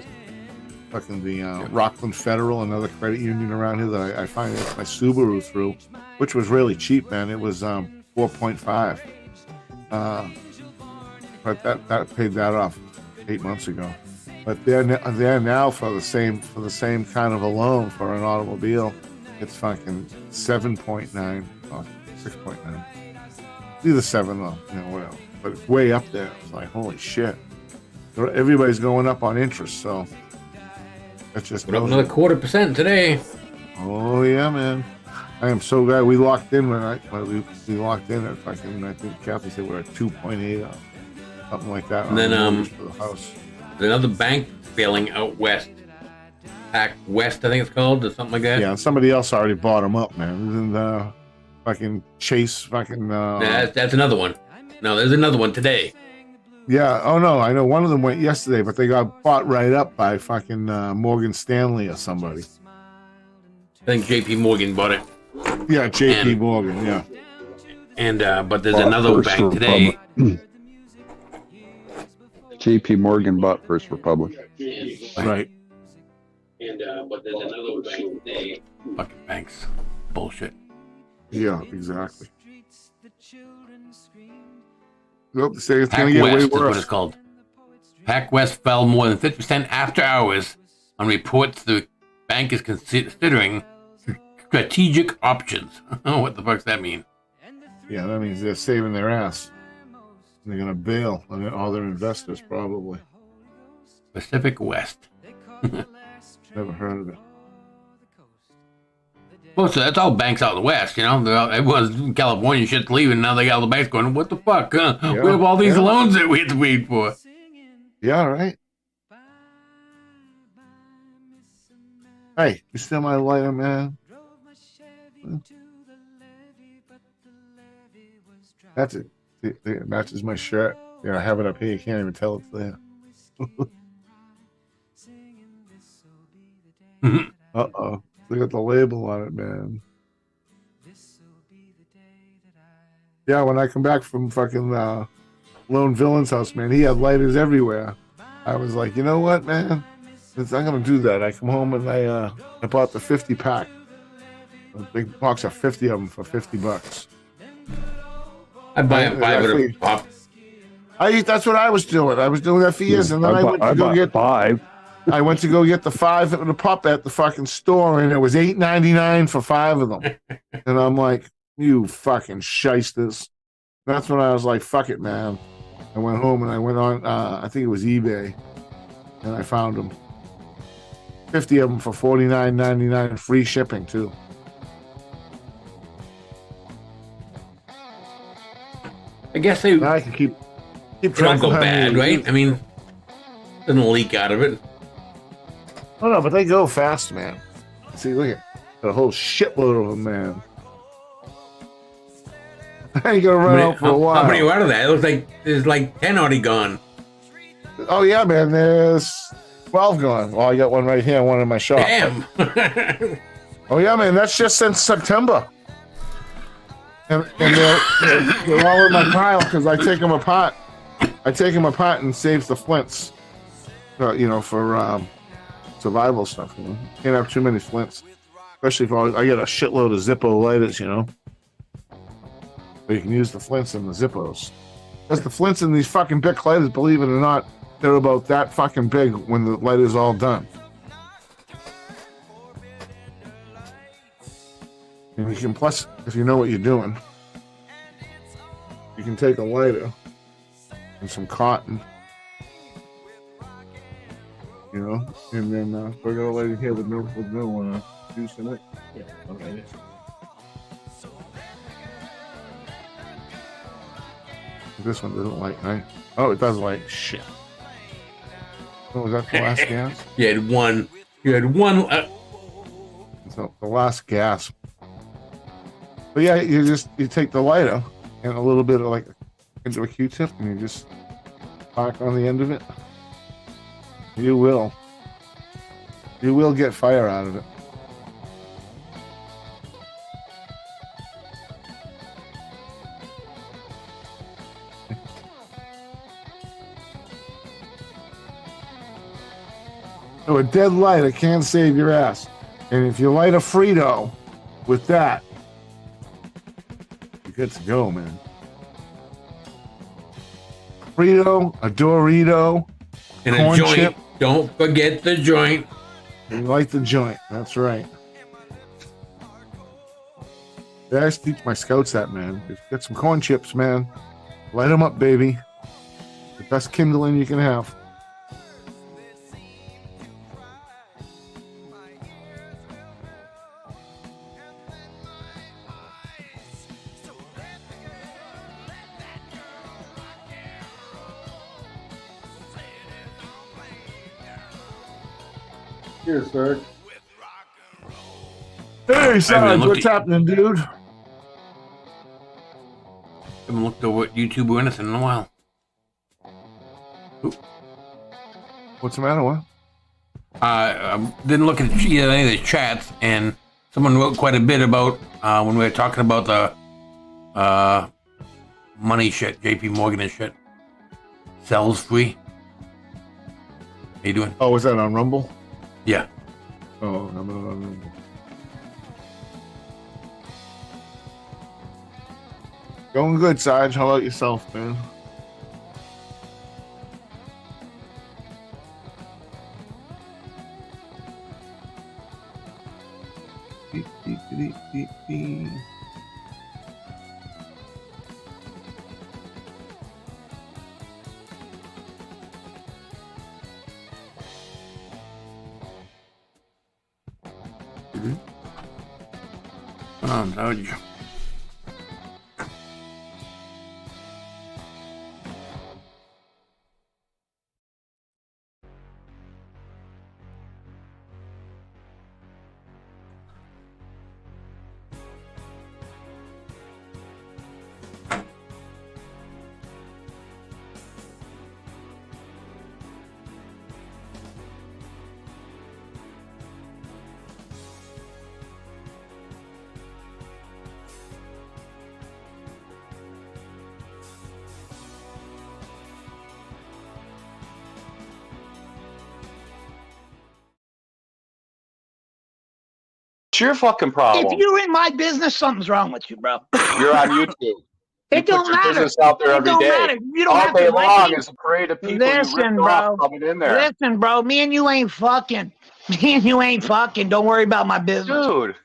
Fucking the Rockland Federal, another credit union around here that I financed my Subaru through, which was really cheap, man. It was 4.5. But that paid that off 8 months ago. But they're now for the same kind of a loan for an automobile, it's fucking 7.9 or 6.9. Either 7 or whatever. But it's way up there. It's like, holy shit. Everybody's going up on interest, so that's just up another 0.25% today. Oh yeah, man. I am so glad we locked in when we locked in at fucking, I think Kathy said we're at 2.8 or something like that. And then for the house. There's another bank failing out west. Pac West, I think it's called, or something like that. Yeah, somebody else already bought them up, man. Isn't fucking Chase fucking that's another one. No, there's another one today. Yeah, oh no, I know one of them went yesterday, but they got bought right up by fucking Morgan Stanley or somebody. I think JP Morgan bought it. Yeah, JP Morgan, yeah. And but there's another bank today. JP Morgan bought First Republic. Right. And but there's another bank today. Fucking banks. Bullshit. Yeah, exactly. Nope, they say it's going to get way worse. Is what it's called. Pac West fell more than 50% after hours on reports the bank is considering strategic options. What the fuck's that mean? Yeah, that means they're saving their ass. They're going to bail on all their investors, probably. Pacific West. Never heard of it. Well, so that's all banks out in the West, you know. Everyone's in California, shit's leaving. Now they got all the banks going, what the fuck? Huh? Yeah, we have all these loans that we have to wait for. Yeah, right. Hey, you still my lighter, man? That's it. It matches my shirt. Yeah, I have it up here. You can't even tell it's there. Uh-oh. Look at the label on it, man. Yeah, when I come back from fucking Lone Villain's house, man, he had lighters everywhere. I was like, you know what, man? I'm going to do that. I come home and I bought the 50 pack. A big box of 50 of them for $50. I buy it with a pop. That's what I was doing. I was doing that for years, and then I went to go get 5. I went to go get the 5 at the pop at the fucking store, and it was $8.99 for 5 of them. And I'm like, you fucking shysters. That's when I was like, fuck it, man. I went home and I went on, I think it was eBay, and I found them. 50 of them for $49.99, free shipping too. I guess they I can keep don't go bad, right? I mean, doesn't leak out of it. Oh no, but they go fast, man. See, look at a whole shitload of them, man. I ain't gonna run out for a while. How many are out of that? It looks like there's like 10 already gone. Oh yeah, man. There's 12 gone. Well, I got one right here, one in my shop. Damn. Oh yeah, man. That's just since September. And they're all in my pile because I take them apart. I take them apart and saves the flints. For survival stuff. Can't have too many flints, especially if I get a shitload of Zippo lighters. But you can use the flints in the Zippos. Because the flints in these fucking big lighters, believe it or not, they're about that fucking big when the lighter's all done. And you can, plus, if you know what you're doing, you can take a lighter and some cotton, and then we're gonna light it here with no juice in it. Yeah. Okay. This one doesn't light, right? Oh, it does light. Shit. Oh, was that the last gas? You had one. So the last gas. But yeah, you take the lighter and a little bit of into a Q-tip, and you just park on the end of it. You will get fire out of it. So a dead lighter can save your ass. And if you light a Frito with that, you're good to go, man. Frito, a Dorito, and corn a joint. chip. Don't forget the joint. You like the joint. That's right. Yeah, I used to teach my scouts that, man. Get some corn chips, man. Light them up, baby. The best kindling you can have. Here, sir. Hey, Sarge, what's happening, dude? Haven't looked over at YouTube or anything in a while. Ooh. What's the matter, what? I didn't look at any of the chats, and someone wrote quite a bit about when we were talking about the money shit, JP Morgan and shit. Sells free. How you doing? Oh, was that on Rumble? Yeah. Oh, I'm not on Rumble. Going good, Sarge. How about yourself, man? Told you. What's your fucking problem? If you're in my business, something's wrong with you, bro. You're on YouTube. It don't put your matter. business out there It every don't day. matter. You don't All have day to like long it. is a parade of people Listen, you ripped bro. off coming in there. Listen, bro. Me and you ain't fucking. Me and you ain't fucking. Don't worry about my business. Dude.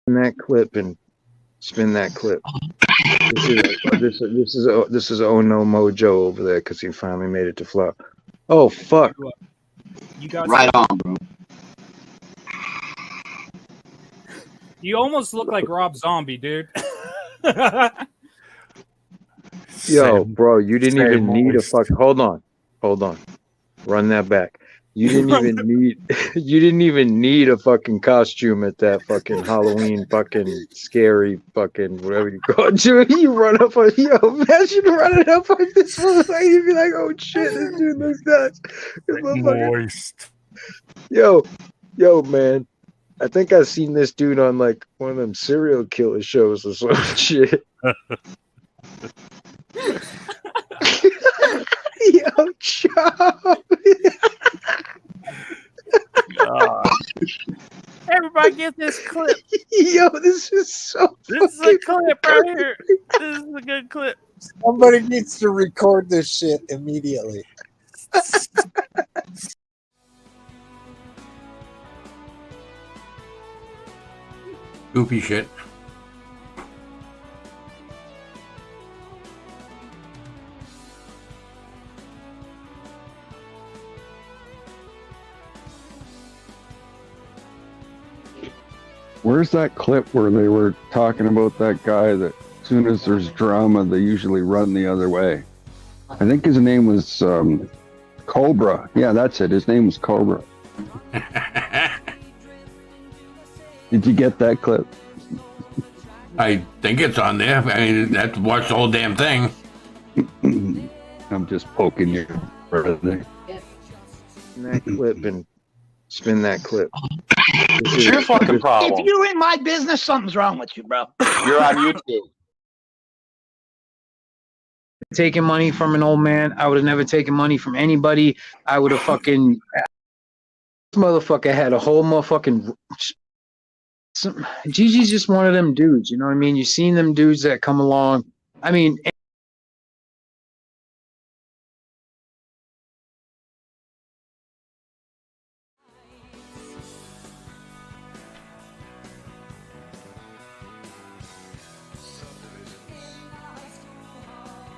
That clip and spin that clip. This is Oh No Mojo over there because he finally made it to flop. Oh fuck! You got right on, bro. You almost look like Rob Zombie, dude. Yo, bro, you didn't even need a fuck. Hold on. Run that back. You didn't even need a fucking costume at that fucking Halloween fucking scary fucking whatever you call it. You run up on imagine running up on this one like you'd be like, oh shit, this dude looks nuts. Moist. Yo, man. I think I've seen this dude on like one of them serial killer shows or some shit. Yo, Chop. Everybody get this clip. Yo, this is so. This is a clip right here. This is a good clip. Somebody needs to record this shit immediately. Goofy shit. Where's that clip where they were talking about that guy that as soon as there's drama, they usually run the other way? I think his name was Cobra. Yeah, that's it. His name was Cobra. Did you get that clip? I think it's on there. I mean, I have to watch the whole damn thing. I'm just poking you, brother. That clip and spin that clip. It's your fucking problem. If you're in my business, something's wrong with you, bro. You're on YouTube. Taking money from an old man. I would have never taken money from anybody. I would have fucking. This motherfucker had a whole motherfucking. Gigi's just one of them dudes, you know what I mean? You've seen them dudes that come along. I mean.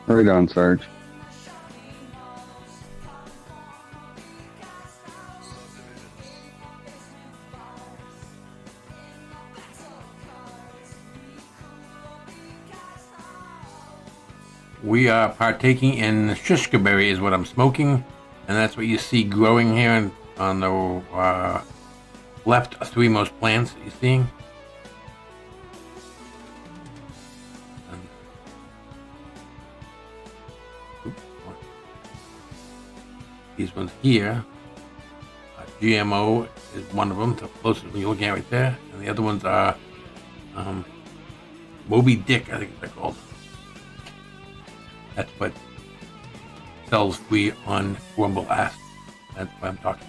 Right on, Sarge. We are partaking in shishka berry is what I'm smoking, and that's what you see growing here on the left three most plants that you're seeing. These ones here, GMO is one of them, the closest one you're looking at right there, and the other ones are Moby Dick, I think they're called. That's what sells free on Rumble Ask. That's what I'm talking about.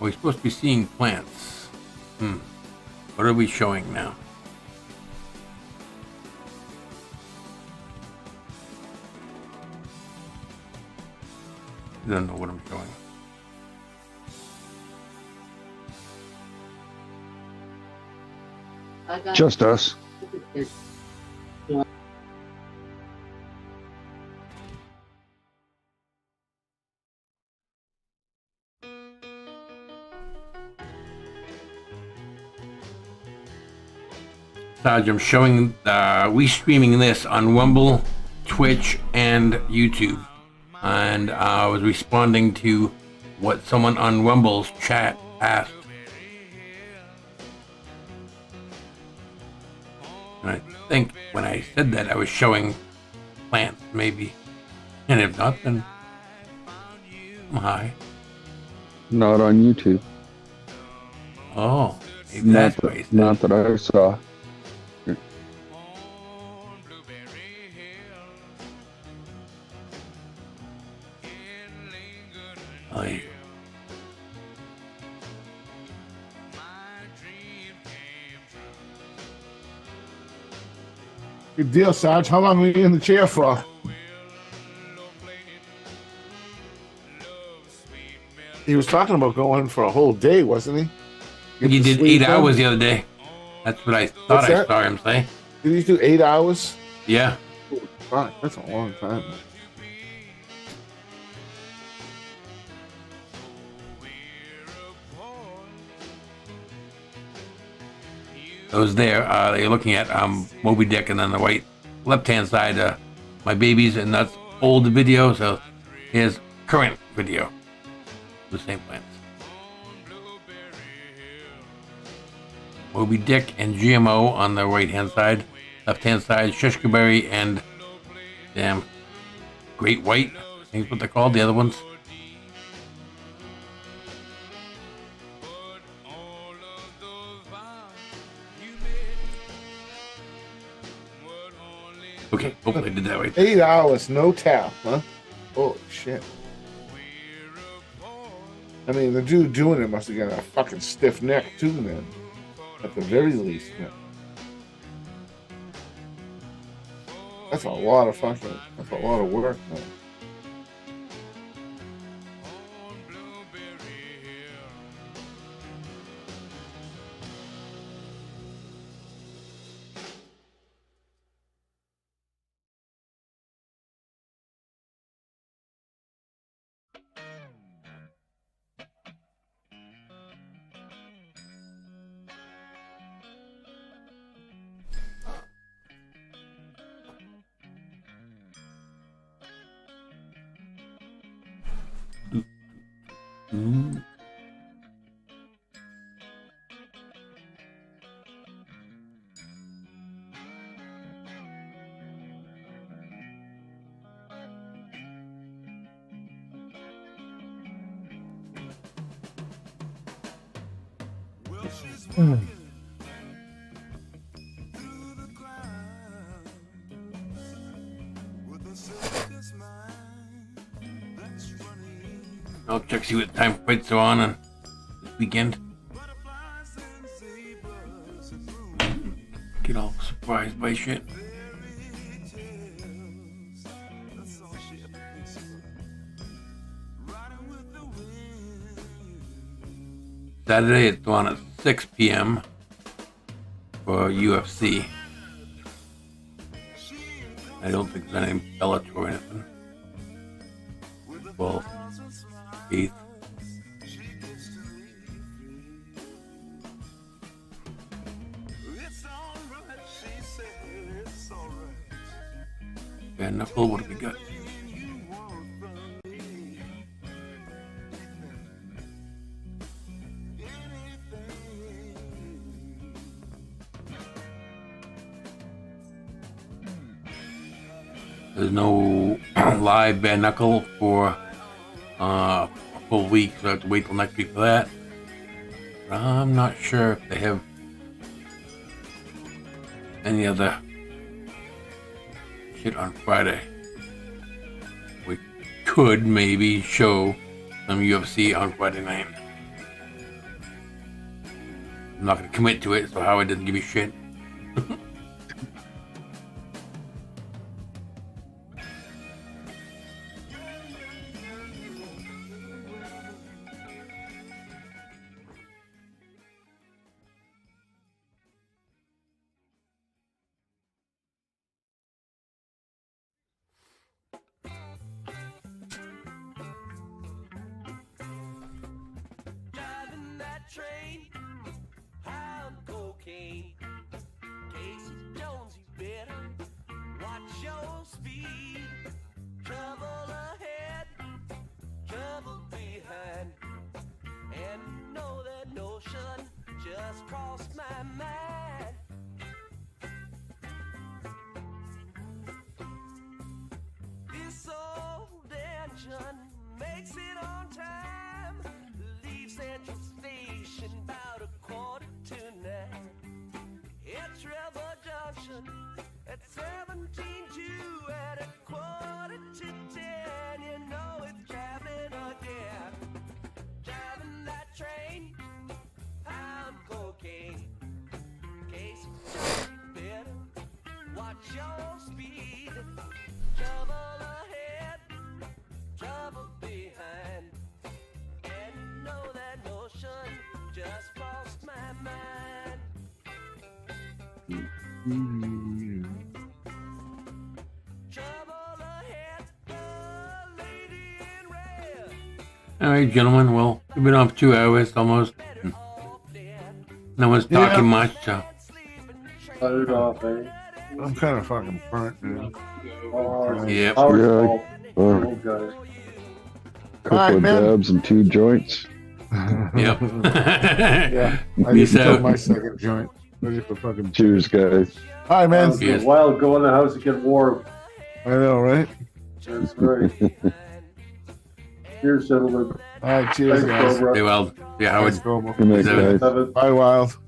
We're supposed to be seeing plants. What are we showing now? I don't know what I'm showing. Just us. Sarge, I'm showing, streaming this on Rumble, Twitch, and YouTube. And I was responding to what someone on Rumble's chat asked. And I think when I said that, I was showing plants, maybe. And if not, then I'm high. Not on YouTube. Oh, maybe that's why he said. Not that I saw. Good deal, Sarge. How long were you in the chair for? He was talking about going for a whole day, wasn't he? He did 8 hours the other day. That's what I thought I saw him say. Did he do 8 hours? Yeah. Fuck, that's a long time. Those there, you're looking at Moby Dick, and then the right left-hand side, my babies, and that's old video. So here's current video. The same plants. Moby Dick and GMO on the right-hand side. Left-hand side, Shishkaberry and Great White. I think is what they're called, the other ones. Okay, hopefully I did that right. 8 hours, no tap, huh? Oh, shit. I mean, the dude doing it must have got a fucking stiff neck, too, man. At the very least, man. That's a lot of work, man. I'll check see what time fights are on this weekend. Get all surprised by shit. Saturday it's on at 6 p.m. for UFC. I don't think there's any Bellator or anything. 12th, 8th. Yeah, Knuckle, what have we got? There's no live bare knuckle for a full week, so I have to wait till next week for that. But I'm not sure if they have any other shit on Friday. We could maybe show some UFC on Friday night. I'm not going to commit to it, so Howard doesn't give me shit. Train, I'm cocaine. Casey Jones, you better watch your speed. Trouble ahead, trouble behind. And know that notion just crossed my mind. This old engine makes it on time. Leave Central Station about 8:45. It's River Junction at 17:2 at 9:45. You know it's traveling again. Driving that train, I'm cocaine. Case you better watch your All right, gentlemen. Well, we've been on for 2 hours almost. No one's talking much, so. Cut it off, eh? I'm kind of fucking burnt, dude. Yep. Power Couple Alright, of man. dabs and 2 joints. Yep. Yeah. I Peace just took out. my second joint. Ready for fucking. Cheers, guys. All right, man. It's a while. Go in the house and get warm. I know, right? That's right. Cheers, gentlemen. All right, cheers, Thanks, guys. Cobra. Stay well. Yeah, Howard. Thanks, Cobra. Good night, guys. Have it. Bye, Wild.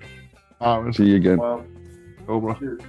See you again. Well, Cobra. cheers.